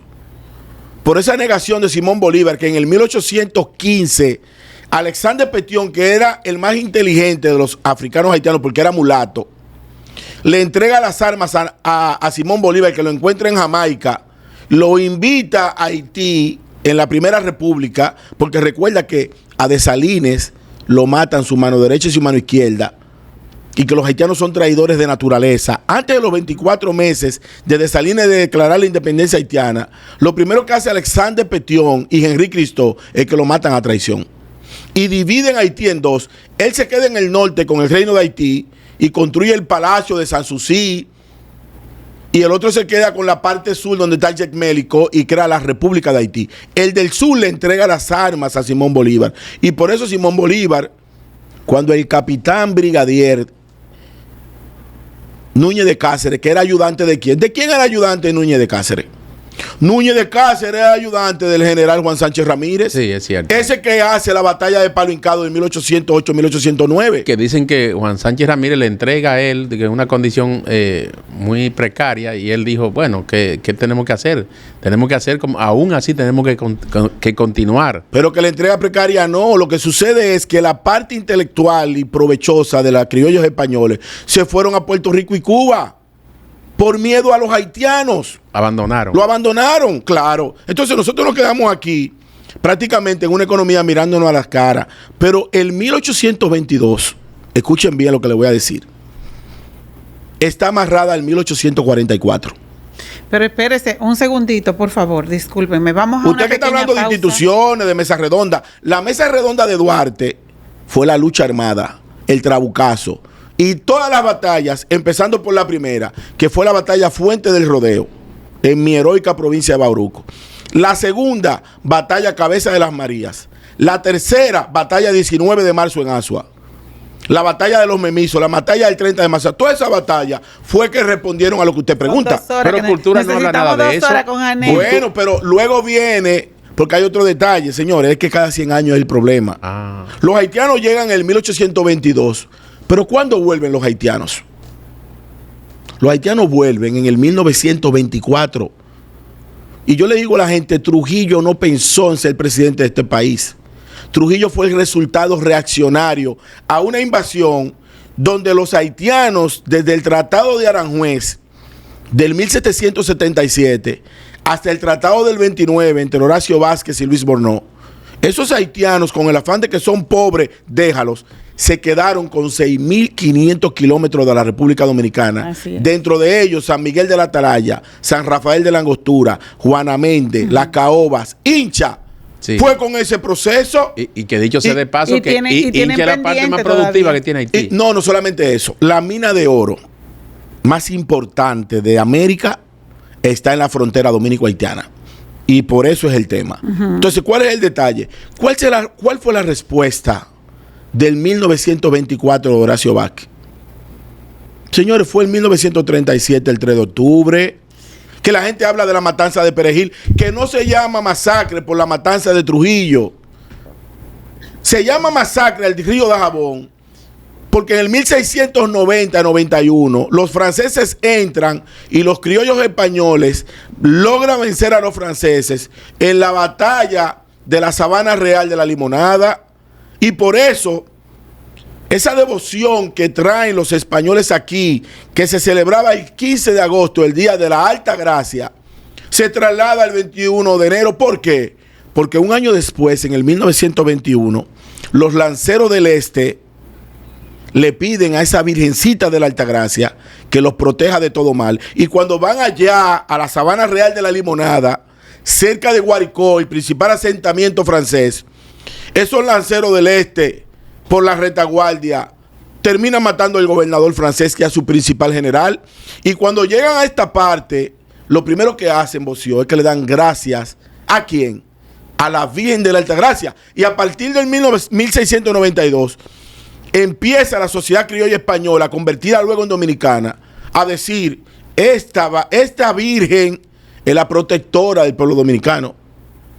por esa negación de Simón Bolívar, que en el 1815, Alexander Petion, que era el más inteligente de los africanos haitianos porque era mulato, le entrega las armas a Simón Bolívar, que lo encuentra en Jamaica, lo invita a Haití en la Primera República, porque recuerda que a Dessalines lo matan su mano derecha y su mano izquierda, y que los haitianos son traidores de naturaleza. Antes de los 24 meses de Dessalines de declarar la independencia haitiana, lo primero que hace Alexander Petion y Henry Cristo es que lo matan a traición. Y dividen Haití en dos. Él se queda en el norte con el reino de Haití y construye el palacio de Sanssouci, y el otro se queda con la parte sur donde está el jet mélico y crea la República de Haití. El del sur le entrega las armas a Simón Bolívar. Y por eso Simón Bolívar, cuando el capitán brigadier Núñez de Cáceres, que era ayudante de quién. ¿De quién era ayudante Núñez de Cáceres? Núñez de Cáceres era ayudante del general Juan Sánchez Ramírez. Sí, es cierto. Ese que hace la batalla de Palo Hincado de 1808-1809. Que dicen que Juan Sánchez Ramírez le entrega a él en una condición muy precaria y él dijo, bueno, ¿qué tenemos que hacer? Tenemos que hacer, como aún así tenemos que continuar. Pero que la entrega precaria no. Lo que sucede es que la parte intelectual y provechosa de los criollos españoles se fueron a Puerto Rico y Cuba. Por miedo a los haitianos. Abandonaron. Lo abandonaron, claro. Entonces nosotros nos quedamos aquí prácticamente en una economía mirándonos a las caras. Pero el 1822, escuchen bien lo que les voy a decir, está amarrada al 1844. Pero espérese un segundito, por favor, discúlpenme. Vamos a Usted que está hablando de instituciones, de mesa redonda. La mesa redonda de Duarte fue la lucha armada, el trabucazo. Y todas las batallas, empezando por la primera, que fue la batalla Fuente del Rodeo, en mi heroica provincia de Bauruco. La segunda, batalla Cabeza de las Marías. La tercera, batalla 19 de marzo en Asua. La batalla de los Memisos, la batalla del 30 de marzo. Toda esa batalla fue que respondieron a lo que usted pregunta. Pero cultura no habla nada de eso. Bueno, pero luego viene... Porque hay otro detalle, señores, es que cada 100 años es el problema. Los haitianos llegan en el 1822. Pero ¿cuándo vuelven los haitianos? Los haitianos vuelven en el 1924. Y yo le digo a la gente, Trujillo no pensó en ser presidente de este país. Trujillo fue el resultado reaccionario a una invasión donde los haitianos, desde el Tratado de Aranjuez del 1777 hasta el Tratado del 29 entre Horacio Vázquez y Luis Bornó, esos haitianos, con el afán de que son pobres, déjalos, se quedaron con 6.500 kilómetros de la República Dominicana. Dentro de ellos, San Miguel de la Atalaya, San Rafael de la Angostura, Juana Méndez, Las Caobas, Hincha. Sí. Fue con ese proceso. Y que dicho sea de paso, Hincha es la parte más productiva que tiene Haití. No solamente eso. La mina de oro más importante de América está en la frontera dominico-haitiana. Y por eso es el tema. Entonces, ¿cuál es el detalle? ¿Cuál fue la respuesta del 1924 de Horacio Vázquez? Señores, fue en 1937, el 3 de octubre, que la gente habla de la matanza de Perejil, que no se llama masacre por la matanza de Trujillo. Se llama masacre al río de Jabón, porque en el 1690-91 los franceses entran y los criollos españoles logran vencer a los franceses en la batalla de la Sabana Real de la Limonada. Y por eso, esa devoción que traen los españoles aquí, que se celebraba el 15 de agosto, el día de la Alta Gracia, se traslada el 21 de enero. ¿Por qué? Porque un año después, en el 1921, los lanceros del Este le piden a esa Virgencita de la Altagracia que los proteja de todo mal. Y cuando van allá a la Sabana Real de la Limonada, cerca de Guaricó, el principal asentamiento francés, esos lanceros del Este, por la retaguardia, terminan matando al gobernador francés, que es su principal general. Y cuando llegan a esta parte, lo primero que hacen, Bocio, es que le dan gracias. ¿A quién? A la Virgen de la Altagracia. Y a partir del 1692 empieza la sociedad criolla española, convertida luego en dominicana, a decir, esta Virgen es la protectora del pueblo dominicano.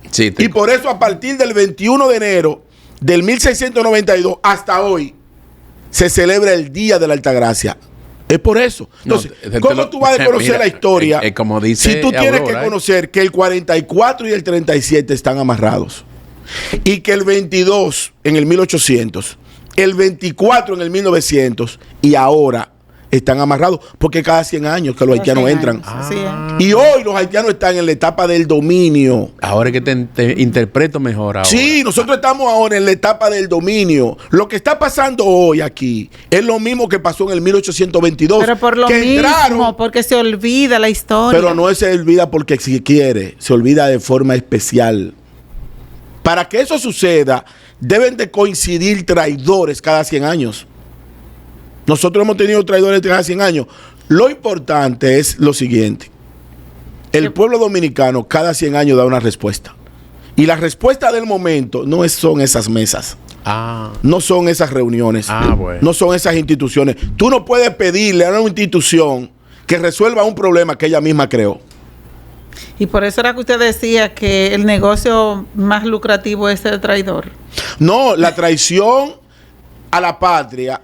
Sí, y por eso a partir del 21 de enero del 1692 hasta hoy se celebra el Día de la Altagracia. Es por eso. Entonces, ¿cómo tú vas a conocer la historia como dice si tú tienes que conocer que el 44 y el 37 están amarrados? Y que el 22 en el 1800, el 24 en el 1900 y ahora están amarrados, porque cada 100 años que los haitianos entran. Y hoy los haitianos están en la etapa del dominio. Ahora es que te interpreto mejor ahora. Sí, nosotros estamos ahora en la etapa del dominio. Lo que está pasando hoy aquí es lo mismo que pasó en el 1822. Pero por lo mismo, porque se olvida la historia. Pero no se olvida porque si quiere, se olvida de forma especial. Para que eso suceda, deben de coincidir traidores cada 100 años. Nosotros hemos tenido traidores cada 100 años. Lo importante es lo siguiente. El pueblo dominicano cada 100 años da una respuesta. Y la respuesta del momento no son esas mesas. No son esas reuniones. Bueno. No son esas instituciones. Tú no puedes pedirle a una institución que resuelva un problema que ella misma creó. Y por eso era que usted decía que el negocio más lucrativo es el traidor. No, la traición a la patria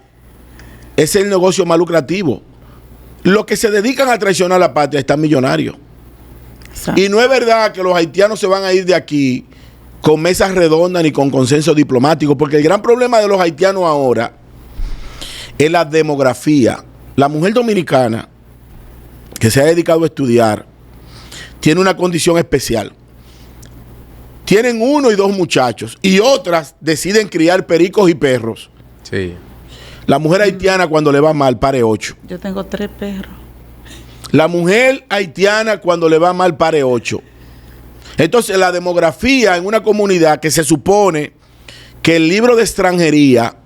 es el negocio más lucrativo. Los que se dedican a traicionar a la patria están millonarios. Exacto. Y no es verdad que los haitianos se van a ir de aquí con mesas redondas ni con consenso diplomático, porque el gran problema de los haitianos ahora es la demografía. La mujer dominicana que se ha dedicado a estudiar tiene una condición especial. Tienen 1 y 2 muchachos y otras deciden criar pericos y perros. Sí. La mujer haitiana cuando le va mal pare 8. Yo tengo 3 perros. La mujer haitiana cuando le va mal pare 8. Entonces la demografía en una comunidad que se supone que el libro de extranjería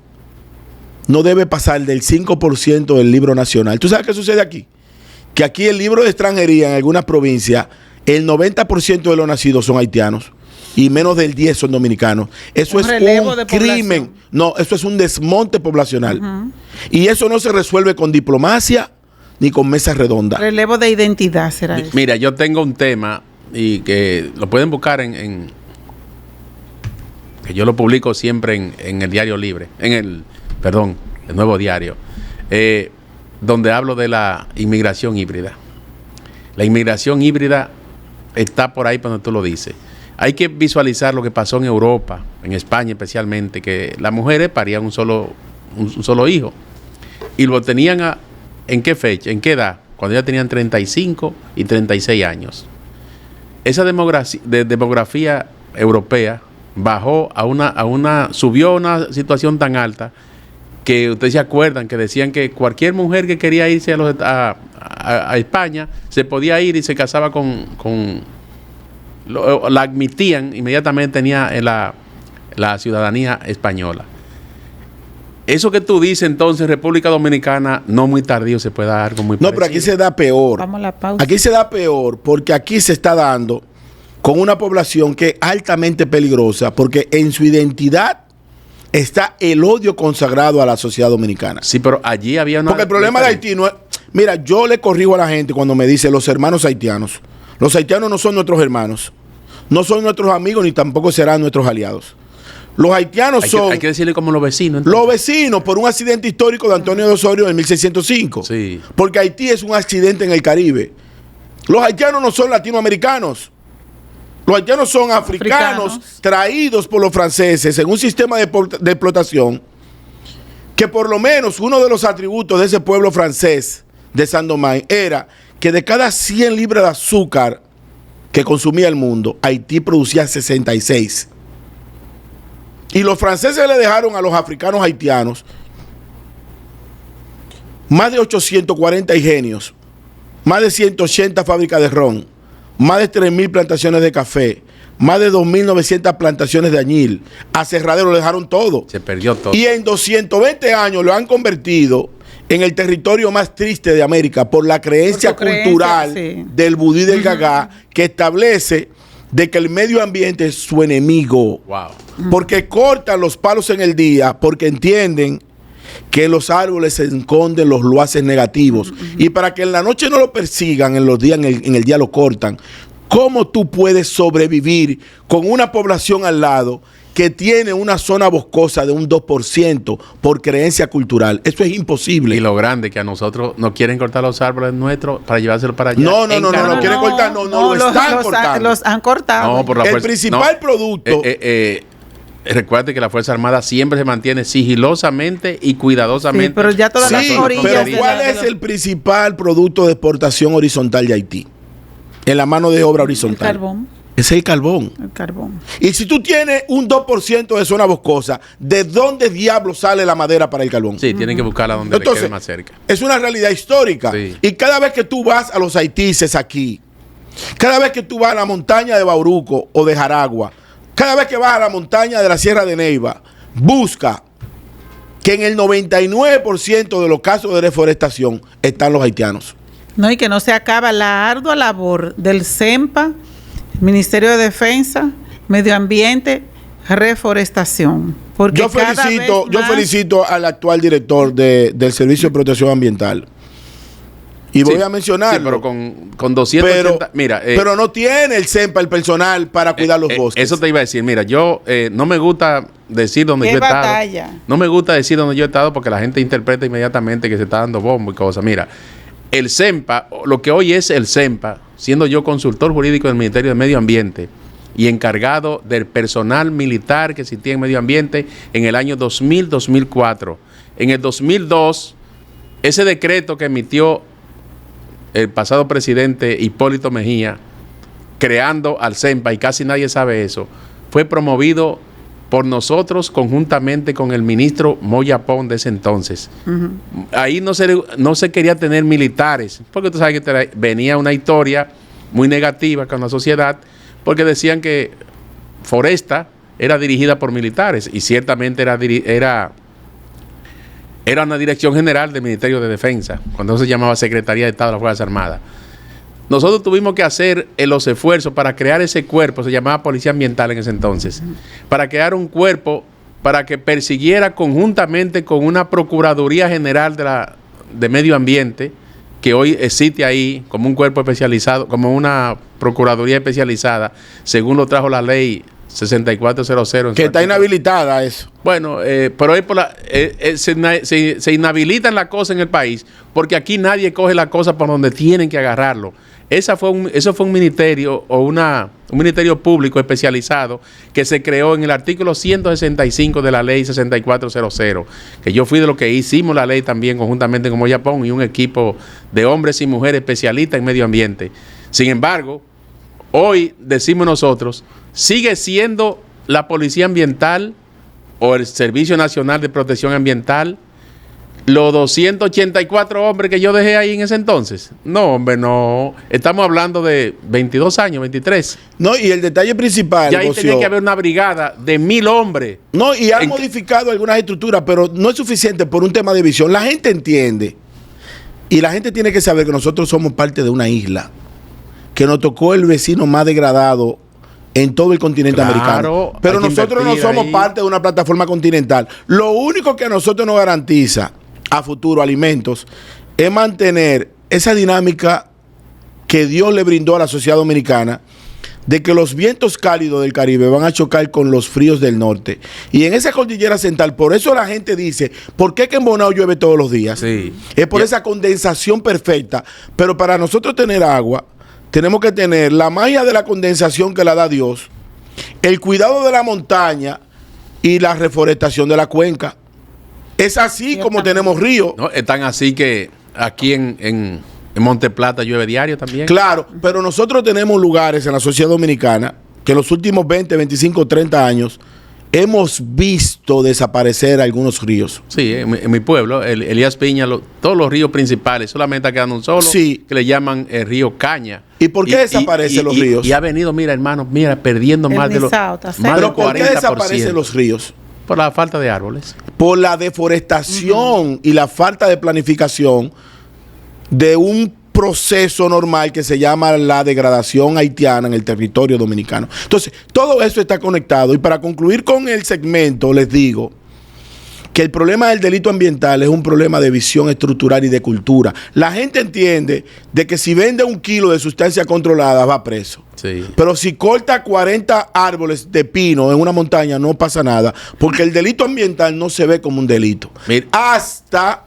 no debe pasar del 5% del libro nacional. ¿Tú sabes qué sucede aquí? Que aquí el libro de extranjería en algunas provincias, el 90% de los nacidos son haitianos. Y menos del 10 son dominicanos. Eso es un crimen. No, eso es un desmonte poblacional. Y eso no se resuelve con diplomacia ni con mesas redondas. Relevo de identidad será eso. Mira, yo tengo un tema y que lo pueden buscar que yo lo publico siempre en el Diario Libre, el Nuevo Diario, donde hablo de la inmigración híbrida. La inmigración híbrida está por ahí cuando tú lo dices. Hay que visualizar lo que pasó en Europa, en España especialmente, que las mujeres parían un solo hijo. Y lo tenían ¿en qué fecha? ¿En qué edad? Cuando ya tenían 35 y 36 años. Esa demografía europea subió a una situación tan alta que ustedes se acuerdan que decían que cualquier mujer que quería irse a España se podía ir y se casaba la admitían, inmediatamente tenía la ciudadanía española. Eso que tú dices entonces, República Dominicana, no muy tardío se puede dar algo muy parecido. No, pero aquí se da peor. Vamos a la pausa. Aquí se da peor porque aquí se está dando con una población que es altamente peligrosa, porque en su identidad está el odio consagrado a la sociedad dominicana. Sí, pero allí había una... Porque el problema de Haití no es... Mira, yo le corrijo a la gente cuando me dice los hermanos haitianos. Los haitianos no son nuestros hermanos, no son nuestros amigos, ni tampoco serán nuestros aliados. Los haitianos hay que decirle como los vecinos. Entonces. Los vecinos por un accidente histórico de Antonio de Osorio en 1605. Sí. Porque Haití es un accidente en el Caribe. Los haitianos no son latinoamericanos. Los haitianos son africanos traídos por los franceses en un sistema de explotación que por lo menos uno de los atributos de ese pueblo francés de Saint-Domingue era que de cada 100 libras de azúcar que consumía el mundo, Haití producía 66. Y los franceses le dejaron a los africanos haitianos más de 840 ingenios, más de 180 fábricas de ron, más de 3.000 plantaciones de café, más de 2.900 plantaciones de añil, aserraderos, lo dejaron todo. Se perdió todo. Y en 220 años lo han convertido en el territorio más triste de América por la creencia cultural del vudú y del gagá, que establece de que el medio ambiente es su enemigo. Wow. Porque cortan los palos en el día, porque entienden que los árboles se esconden los luaces negativos. Y para que en la noche no lo persigan, en los días, en el día lo cortan. ¿Cómo tú puedes sobrevivir con una población al lado que tiene una zona boscosa de un 2% por creencia cultural? Eso es imposible. Y lo grande que a nosotros nos quieren cortar los árboles nuestros para llevárselos para allá. No quieren cortar, lo están cortando. Los han cortado. No, por la el fuerza, principal producto. Recuerde que la Fuerza Armada siempre se mantiene sigilosamente y cuidadosamente. Sí, pero ya todas las orillas. Pero ¿cuál es el principal producto de exportación horizontal de Haití? En la mano de obra horizontal. El carbón. Es el carbón. El carbón. Y si tú tienes un 2% de zona boscosa, ¿de dónde diablo sale la madera para el carbón? Sí, tienen que buscarla donde le quede más cerca. Es una realidad histórica. Sí. Y cada vez que tú vas a los Haitíes aquí, cada vez que tú vas a la montaña de Bauruco o de Jaragua, cada vez que vas a la montaña de la Sierra de Neiva, busca que en el 99% de los casos de deforestación están los haitianos. No, y que no se acaba la ardua labor del CEMPA, Ministerio de Defensa, Medio Ambiente, Reforestación. Porque yo felicito al actual director del Servicio de Protección Ambiental. Y voy a mencionarlo. Sí, pero con 280... pero no tiene el CEMPA el personal para cuidar los bosques. Eso te iba a decir. Mira, yo no me gusta decir dónde yo he estado. No me gusta decir dónde yo he estado porque la gente interpreta inmediatamente que se está dando bombo y cosas. Mira, el CEMPA, lo que hoy es el CEMPA, siendo yo consultor jurídico del Ministerio de Medio Ambiente y encargado del personal militar que existía en Medio Ambiente en el año 2000-2004. En el 2002, ese decreto que emitió el pasado presidente Hipólito Mejía, creando al CEMPA, y casi nadie sabe eso, fue promovido por nosotros conjuntamente con el ministro Moya Pon de ese entonces. Ahí no se quería tener militares, porque tú sabes que venía una historia muy negativa con la sociedad, porque decían que Foresta era dirigida por militares, y ciertamente era una dirección general del Ministerio de Defensa, cuando se llamaba Secretaría de Estado de las Fuerzas Armadas. Nosotros tuvimos que hacer los esfuerzos para crear ese cuerpo, se llamaba Policía Ambiental en ese entonces, para crear un cuerpo para que persiguiera conjuntamente con una Procuraduría General de Medio Ambiente, que hoy existe ahí como un cuerpo especializado, como una Procuraduría especializada, según lo trajo la ley 6400. Que está inhabilitada eso. Bueno, pero se inhabilitan las cosas en el país porque aquí nadie coge la cosa por donde tienen que agarrarlo. Eso fue un ministerio o un ministerio público especializado que se creó en el artículo 165 de la ley 6400, que yo fui de los que hicimos la ley también conjuntamente con Moya Pon y un equipo de hombres y mujeres especialistas en medio ambiente. Sin embargo, hoy decimos nosotros, sigue siendo la Policía Ambiental o el Servicio Nacional de Protección Ambiental los 284 hombres que yo dejé ahí en ese entonces. No, hombre, no. Estamos hablando de 22 años, 23. No, y el detalle principal, ya ahí tenía que haber una brigada de 1000 hombres. No, y han modificado algunas estructuras, pero no es suficiente por un tema de visión. La gente entiende, y la gente tiene que saber que nosotros somos parte de una isla, que nos tocó el vecino más degradado en todo el continente americano. Pero nosotros no somos parte de una plataforma continental. Lo único que a nosotros nos garantiza a futuro alimentos es mantener esa dinámica que Dios le brindó a la sociedad dominicana, de que los vientos cálidos del Caribe van a chocar con los fríos del norte. Y en esa cordillera central, por eso la gente dice, ¿por qué que en Bonao llueve todos los días? Sí. Es por esa condensación perfecta. Pero para nosotros tener agua, tenemos que tener la magia de la condensación que la da Dios, el cuidado de la montaña y la reforestación de la cuenca. Es así como tenemos ríos. No, es tan así que aquí en En Monte Plata llueve diario también. Claro, pero nosotros tenemos lugares en la sociedad dominicana que en los últimos 20, 25, 30 años hemos visto desaparecer algunos ríos. Sí, en mi pueblo, Elías Piña, todos los ríos principales, solamente ha quedado un solo, sí, que le llaman el río Caña. ¿Y por qué desaparecen los ríos? Y ha venido, mira, hermano, perdiendo más del 40%. ¿Por qué desaparecen los ríos? Por la falta de árboles. Por la deforestación y la falta de planificación de un proceso normal que se llama la degradación haitiana en el territorio dominicano. Entonces, todo eso está conectado. Y para concluir con el segmento, les digo que el problema del delito ambiental es un problema de visión estructural y de cultura. La gente entiende de que si vende 1 kilo de sustancia controlada va preso. Sí. Pero si corta 40 árboles de pino en una montaña no pasa nada, porque el delito ambiental no se ve como un delito. Mira, hasta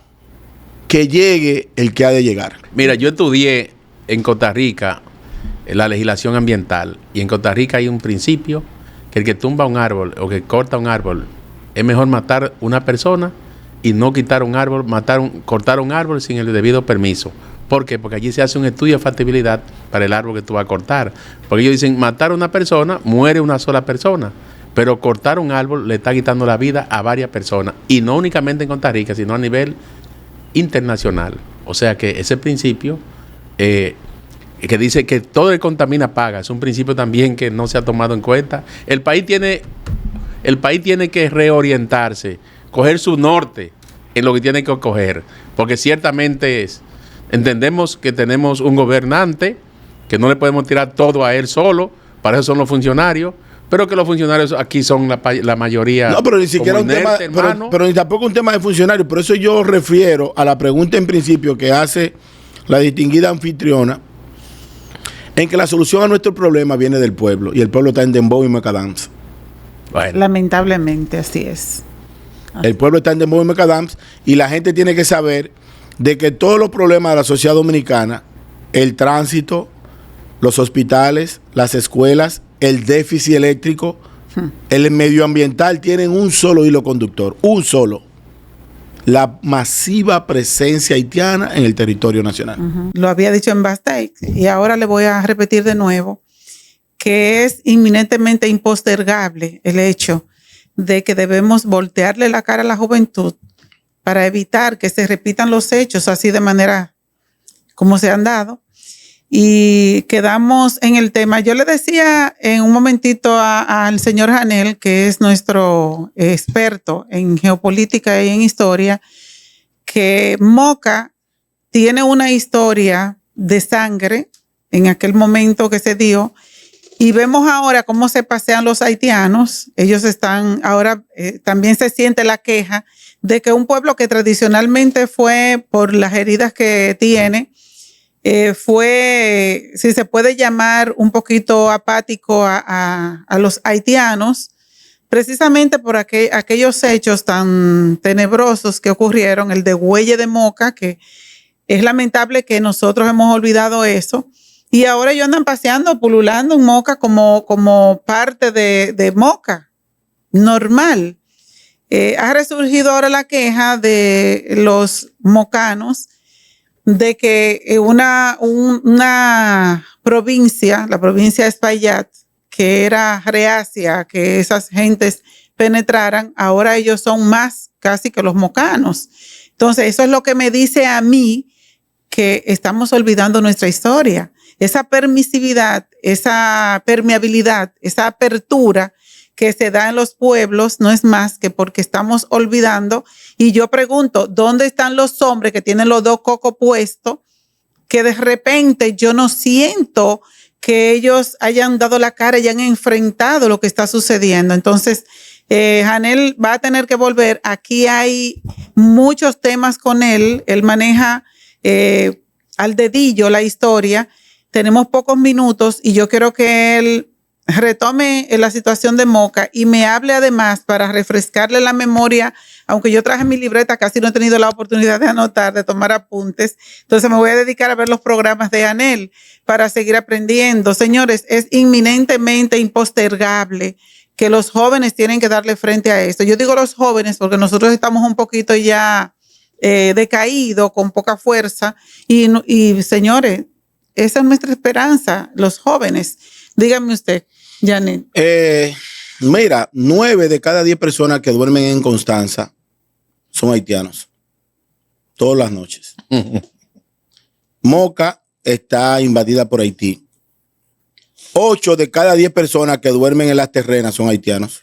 que llegue el que ha de llegar. Mira, yo estudié en Costa Rica la legislación ambiental, y en Costa Rica hay un principio que el que tumba un árbol o que corta un árbol es mejor matar una persona y no quitar un árbol, cortar un árbol sin el debido permiso. ¿Por qué? Porque allí se hace un estudio de factibilidad para el árbol que tú vas a cortar. Porque ellos dicen, matar a una persona, muere una sola persona. Pero cortar un árbol le está quitando la vida a varias personas. Y no únicamente en Costa Rica, sino a nivel internacional. O sea que ese principio que dice que todo el contamina paga, es un principio también que no se ha tomado en cuenta. El país tiene que reorientarse, coger su norte en lo que tiene que coger, porque ciertamente entendemos que tenemos un gobernante que no le podemos tirar todo a él solo, para eso son los funcionarios, pero que los funcionarios aquí son la mayoría. No, pero ni siquiera un tema, pero ni tampoco un tema de funcionarios. Por eso yo refiero a la pregunta en principio que hace la distinguida anfitriona, en que la solución a nuestro problema viene del pueblo, y el pueblo está en dembow y macadams. Bueno. Lamentablemente, así es. El pueblo está en dembow y macadams, y la gente tiene que saber de que todos los problemas de la sociedad dominicana, el tránsito, los hospitales, las escuelas, el déficit eléctrico, el medioambiental, tienen un solo hilo conductor, un solo: la masiva presencia haitiana en el territorio nacional. Lo había dicho en Basteix y ahora le voy a repetir de nuevo que es inminentemente impostergable el hecho de que debemos voltearle la cara a la juventud para evitar que se repitan los hechos así de manera como se han dado. Y quedamos en el tema. Yo le decía en un momentito al señor Janel, que es nuestro experto en geopolítica y en historia, que Moca tiene una historia de sangre en aquel momento que se dio, y vemos ahora cómo se pasean los haitianos. Ellos están ahora, también se siente la queja de que un pueblo que tradicionalmente fue, por las heridas que tiene, fue, si se puede llamar, un poquito apático a los haitianos, precisamente por aquellos hechos tan tenebrosos que ocurrieron, el degüelle de Moca, que es lamentable que nosotros hemos olvidado eso, y ahora ellos andan paseando, pululando en Moca como parte de Moca, normal. Ha resurgido ahora la queja de los mocanos de que una provincia, la provincia de Espaillat, que era reacia a que esas gentes penetraran, ahora ellos son más casi que los mocanos. Entonces, eso es lo que me dice a mí que estamos olvidando nuestra historia. Esa permisividad, esa permeabilidad, esa apertura que se da en los pueblos no es más que porque estamos olvidando. Y yo pregunto, ¿dónde están los hombres que tienen los dos cocos puestos, que de repente yo no siento que ellos hayan dado la cara y han enfrentado lo que está sucediendo? Entonces, Janel va a tener que volver. Aquí hay muchos temas con él. Él maneja al dedillo la historia. Tenemos pocos minutos y yo quiero que él retome la situación de Moca y me hable además, para refrescarle la memoria, aunque yo traje mi libreta, casi no he tenido la oportunidad de anotar, de tomar apuntes. Entonces me voy a dedicar a ver los programas de Janel para seguir aprendiendo. Señores, es inminentemente impostergable que los jóvenes tienen que darle frente a esto. Yo digo los jóvenes porque nosotros estamos un poquito ya decaído, con poca fuerza. Y señores, esa es nuestra esperanza, los jóvenes. Dígame usted, Janet. Mira, 9 de cada 10 personas que duermen en Constanza son haitianos. Todas las noches. Moca está invadida por Haití. 8 de cada 10 personas que duermen en las terrenas son haitianos.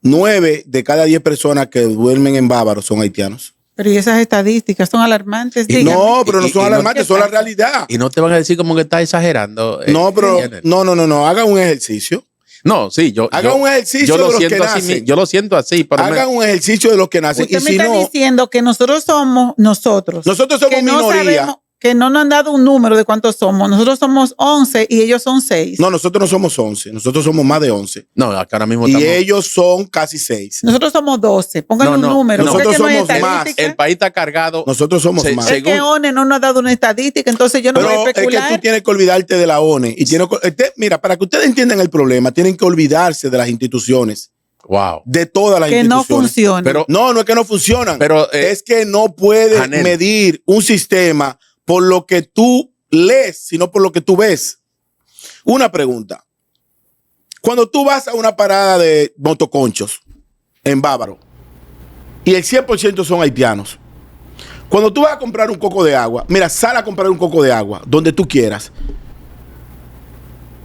9 de cada 10 personas que duermen en Bávaro son haitianos. Pero y esas estadísticas son alarmantes. No, pero no son alarmantes, son la realidad. Y no te van a decir como que estás exagerando. No, pero no, haga un ejercicio. No, sí, haga un ejercicio de los que nacen. Yo lo siento así. Hagan un ejercicio de los que nacen. Usted me está diciendo que nosotros somos minoría. Que no nos han dado un número de cuántos somos. Nosotros somos 11 y ellos son 6. No, nosotros no somos 11. Nosotros somos más de 11. No, acá ahora mismo estamos. Y ellos son casi 6. Nosotros somos 12. Pónganle un número. Nosotros somos más. El país está cargado. Nosotros somos más. Es que ONE no nos ha dado una estadística, entonces yo no voy a especular. Es que tú tienes que olvidarte de la ONE. Mira, para que ustedes entiendan el problema, tienen que olvidarse de las instituciones. Wow. De todas las instituciones. Que no funcionan. Pero, no es que no funcionan. Pero, es que no puedes medir un sistema por lo que tú lees, sino por lo que tú ves. Una pregunta. Cuando tú vas a una parada de motoconchos en Bávaro y el 100% son haitianos, cuando tú vas a comprar un coco de agua, mira, sal a comprar un coco de agua donde tú quieras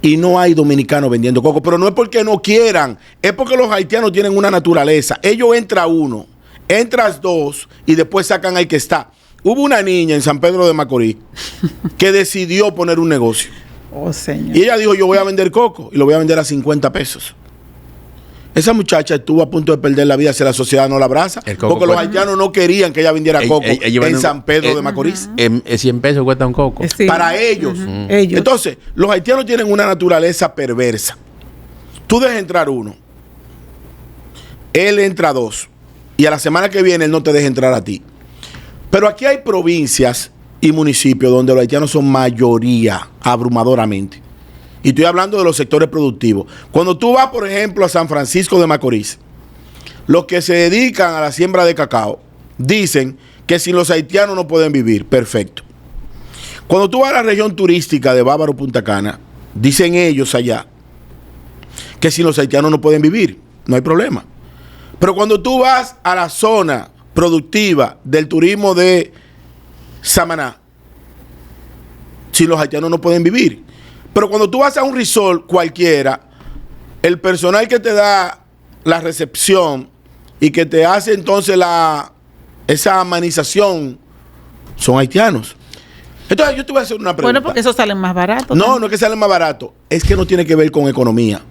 y no hay dominicanos vendiendo coco, pero no es porque no quieran, es porque los haitianos tienen una naturaleza. Ellos entra uno, entras dos y después sacan al que está. Hubo una niña en San Pedro de Macorís que decidió poner un negocio. Oh, señor. Y ella dijo, yo voy a vender coco y lo voy a vender a 50 pesos. Esa muchacha estuvo a punto de perder la vida si la sociedad no la abraza. Porque los haitianos no querían que ella vendiera coco en San Pedro de Macorís. 100 pesos cuesta un coco. Sí. Para ellos. Entonces, los haitianos tienen una naturaleza perversa. Tú dejas entrar uno. Él entra dos. Y a la semana que viene él no te deja entrar a ti. Pero aquí hay provincias y municipios donde los haitianos son mayoría, abrumadoramente. Y estoy hablando de los sectores productivos. Cuando tú vas, por ejemplo, a San Francisco de Macorís, los que se dedican a la siembra de cacao dicen que sin los haitianos no pueden vivir. Perfecto. Cuando tú vas a la región turística de Bávaro, Punta Cana, dicen ellos allá que sin los haitianos no pueden vivir. No hay problema. Pero cuando tú vas a la zona productiva del turismo de Samaná, si los haitianos no pueden vivir. Pero cuando tú vas a un resort cualquiera, el personal que te da la recepción y que te hace entonces esa amenización son haitianos. Entonces yo te voy a hacer una pregunta. Bueno, porque eso sale más barato. No es que sale más barato, es que no tiene que ver con economía.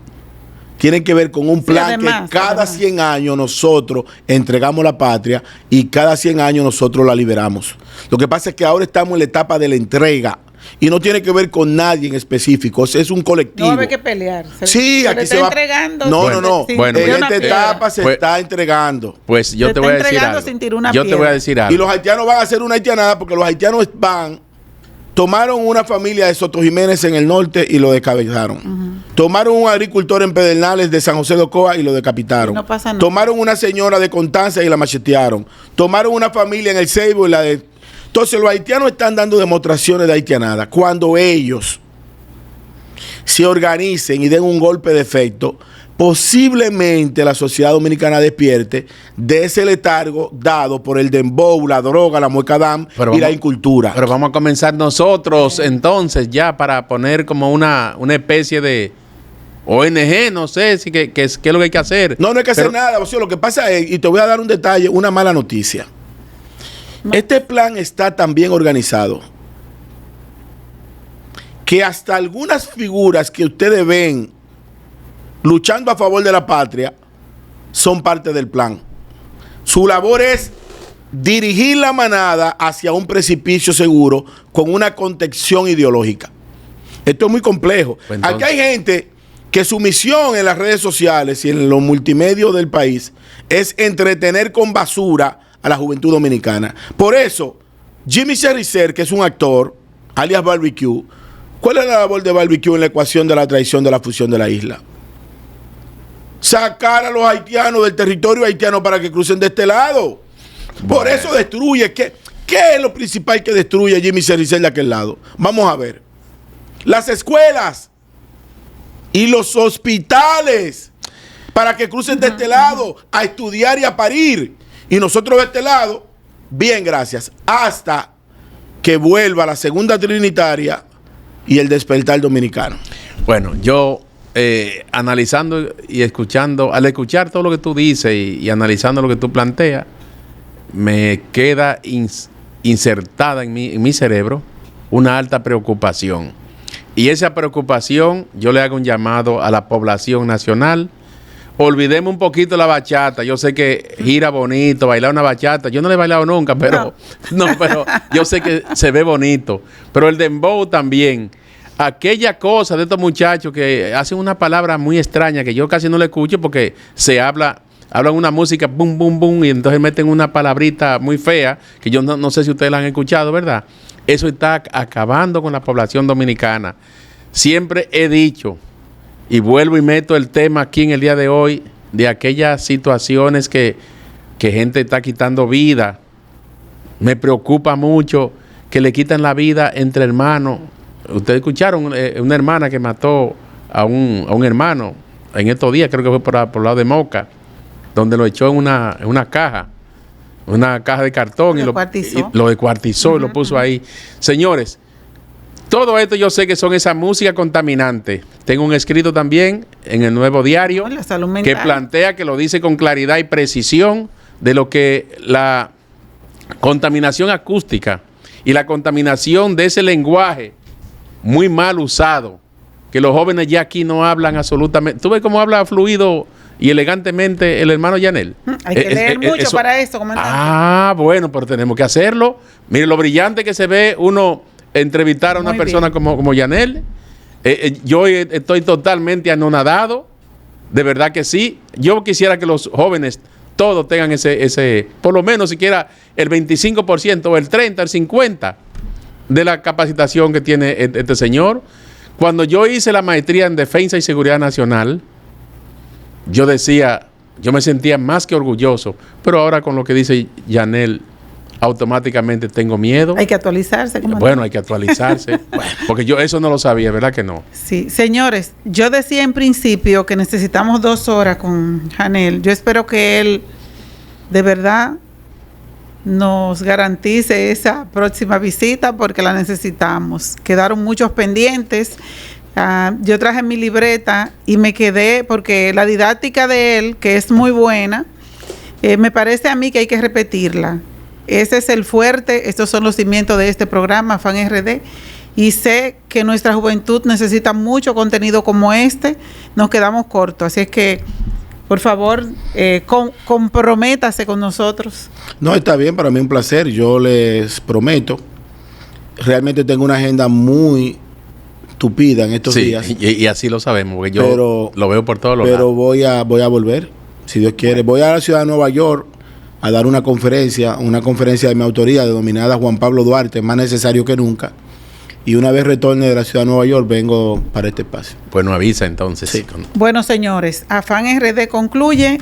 Tienen que ver con un plan que cada 100 años nosotros entregamos la patria y cada 100 años nosotros la liberamos. Lo que pasa es que ahora estamos en la etapa de la entrega y no tiene que ver con nadie en específico, es un colectivo. No va a haber que pelear. Sí, aquí se va entregando. No. Sí, bueno, en esta etapa se está entregando. Pues yo te voy a decir algo. Te voy a decir algo. Y los haitianos van a hacer una haitianada porque los haitianos tomaron una familia de Soto Jiménez en el norte y lo descabezaron. Tomaron un agricultor en Pedernales de San José de Ocoa y lo decapitaron. No pasa nada. Tomaron una señora de Constanza y la machetearon. Tomaron una familia en el Ceibo y la de... Entonces los haitianos están dando demostraciones de haitianada. Cuando ellos se organicen y den un golpe de efecto, posiblemente la sociedad dominicana despierte de ese letargo dado por el dembow, la droga, la muecadam y la incultura. Pero vamos a comenzar nosotros entonces ya para poner como una especie de ONG, no sé si qué es lo que hay que hacer. No hay que hacer nada. O sea, lo que pasa es, y te voy a dar un detalle, una mala noticia. Este plan está tan bien organizado que hasta algunas figuras que ustedes ven luchando a favor de la patria son parte del plan. Su labor es dirigir la manada hacia un precipicio seguro con una contención ideológica. Esto es muy complejo. Pues entonces, aquí hay gente que su misión en las redes sociales y en los multimedios del país es entretener con basura a la juventud dominicana. Por eso, Jimmy Cherizer, que es un actor, alias Barbecue, ¿cuál es la labor de Barbecue en la ecuación de la traición de la fusión de la isla? Sacar a los haitianos del territorio haitiano para que crucen de este lado. Por eso destruye. ¿Qué es lo principal que destruye Jimmy Cericel de aquel lado? Vamos a ver. Las escuelas y los hospitales para que crucen de este lado a estudiar y a parir. Y nosotros de este lado, bien, gracias. Hasta que vuelva la segunda trinitaria y el despertar dominicano. Bueno, yo analizando y escuchando, al escuchar todo lo que tú dices y analizando lo que tú planteas, me queda insertada en mi cerebro una alta preocupación. Y esa preocupación, yo le hago un llamado a la población nacional. Olvidemos un poquito la bachata. Yo sé que gira bonito, bailar una bachata. Yo no le he bailado nunca, pero pero yo sé que se ve bonito. Pero el dembow también. Aquella cosa de estos muchachos que hacen una palabra muy extraña que yo casi no le escucho porque hablan una música boom, boom, boom, y entonces meten una palabrita muy fea que yo no sé si ustedes la han escuchado, ¿verdad? Eso está acabando con la población dominicana. Siempre he dicho, y vuelvo y meto el tema aquí en el día de hoy, de aquellas situaciones que gente está quitando vida. Me preocupa mucho que le quitan la vida entre hermanos. Ustedes escucharon una hermana que mató a un hermano en estos días, creo que fue por el lado de Moca, donde lo echó en una caja de cartón y lo descuartizó y lo puso ahí. Señores, todo esto yo sé que son esa música contaminante. Tengo un escrito también en el Nuevo Diario que plantea, que lo dice con claridad y precisión, de lo que la contaminación acústica y la contaminación de ese lenguaje muy mal usado, que los jóvenes ya aquí no hablan absolutamente. ¿Tú ves cómo habla fluido y elegantemente el hermano Yanel? Hay que leer mucho para esto, comandante. Bueno, pero tenemos que hacerlo. Mire lo brillante que se ve uno entrevistar a una persona como Yanel. Yo estoy totalmente anonadado, de verdad que sí. Yo quisiera que los jóvenes todos tengan ese por lo menos siquiera el 25% o el 30%, el 50% de la capacitación que tiene este señor. Cuando yo hice la maestría en Defensa y Seguridad Nacional, yo me sentía más que orgulloso, pero ahora con lo que dice Yanel, automáticamente tengo miedo. Hay que actualizarse. Bueno, hay que actualizarse. Porque yo eso no lo sabía, ¿verdad que no? Sí, señores, yo decía en principio que necesitamos 2 horas con Yanel. Yo espero que él de verdad nos garantice esa próxima visita porque la necesitamos. Quedaron muchos pendientes. Yo traje mi libreta y me quedé porque la didáctica de él, que es muy buena, me parece a mí que hay que repetirla. Ese es el fuerte, estos son los cimientos de este programa, Afán RD, y sé que nuestra juventud necesita mucho contenido como este, nos quedamos cortos, así es que, por favor, comprométase con nosotros. No, está bien, para mí un placer, yo les prometo, realmente tengo una agenda muy tupida en estos días. Y así lo sabemos, porque yo lo veo por todos los lados. Pero voy a volver, si Dios quiere, voy a la ciudad de Nueva York, a dar una conferencia de mi autoría denominada Juan Pablo Duarte, más necesario que nunca. Y una vez retorne de la ciudad de Nueva York, vengo para este espacio. Pues nos avisa entonces. Sí. Bueno, señores, Afán RD concluye.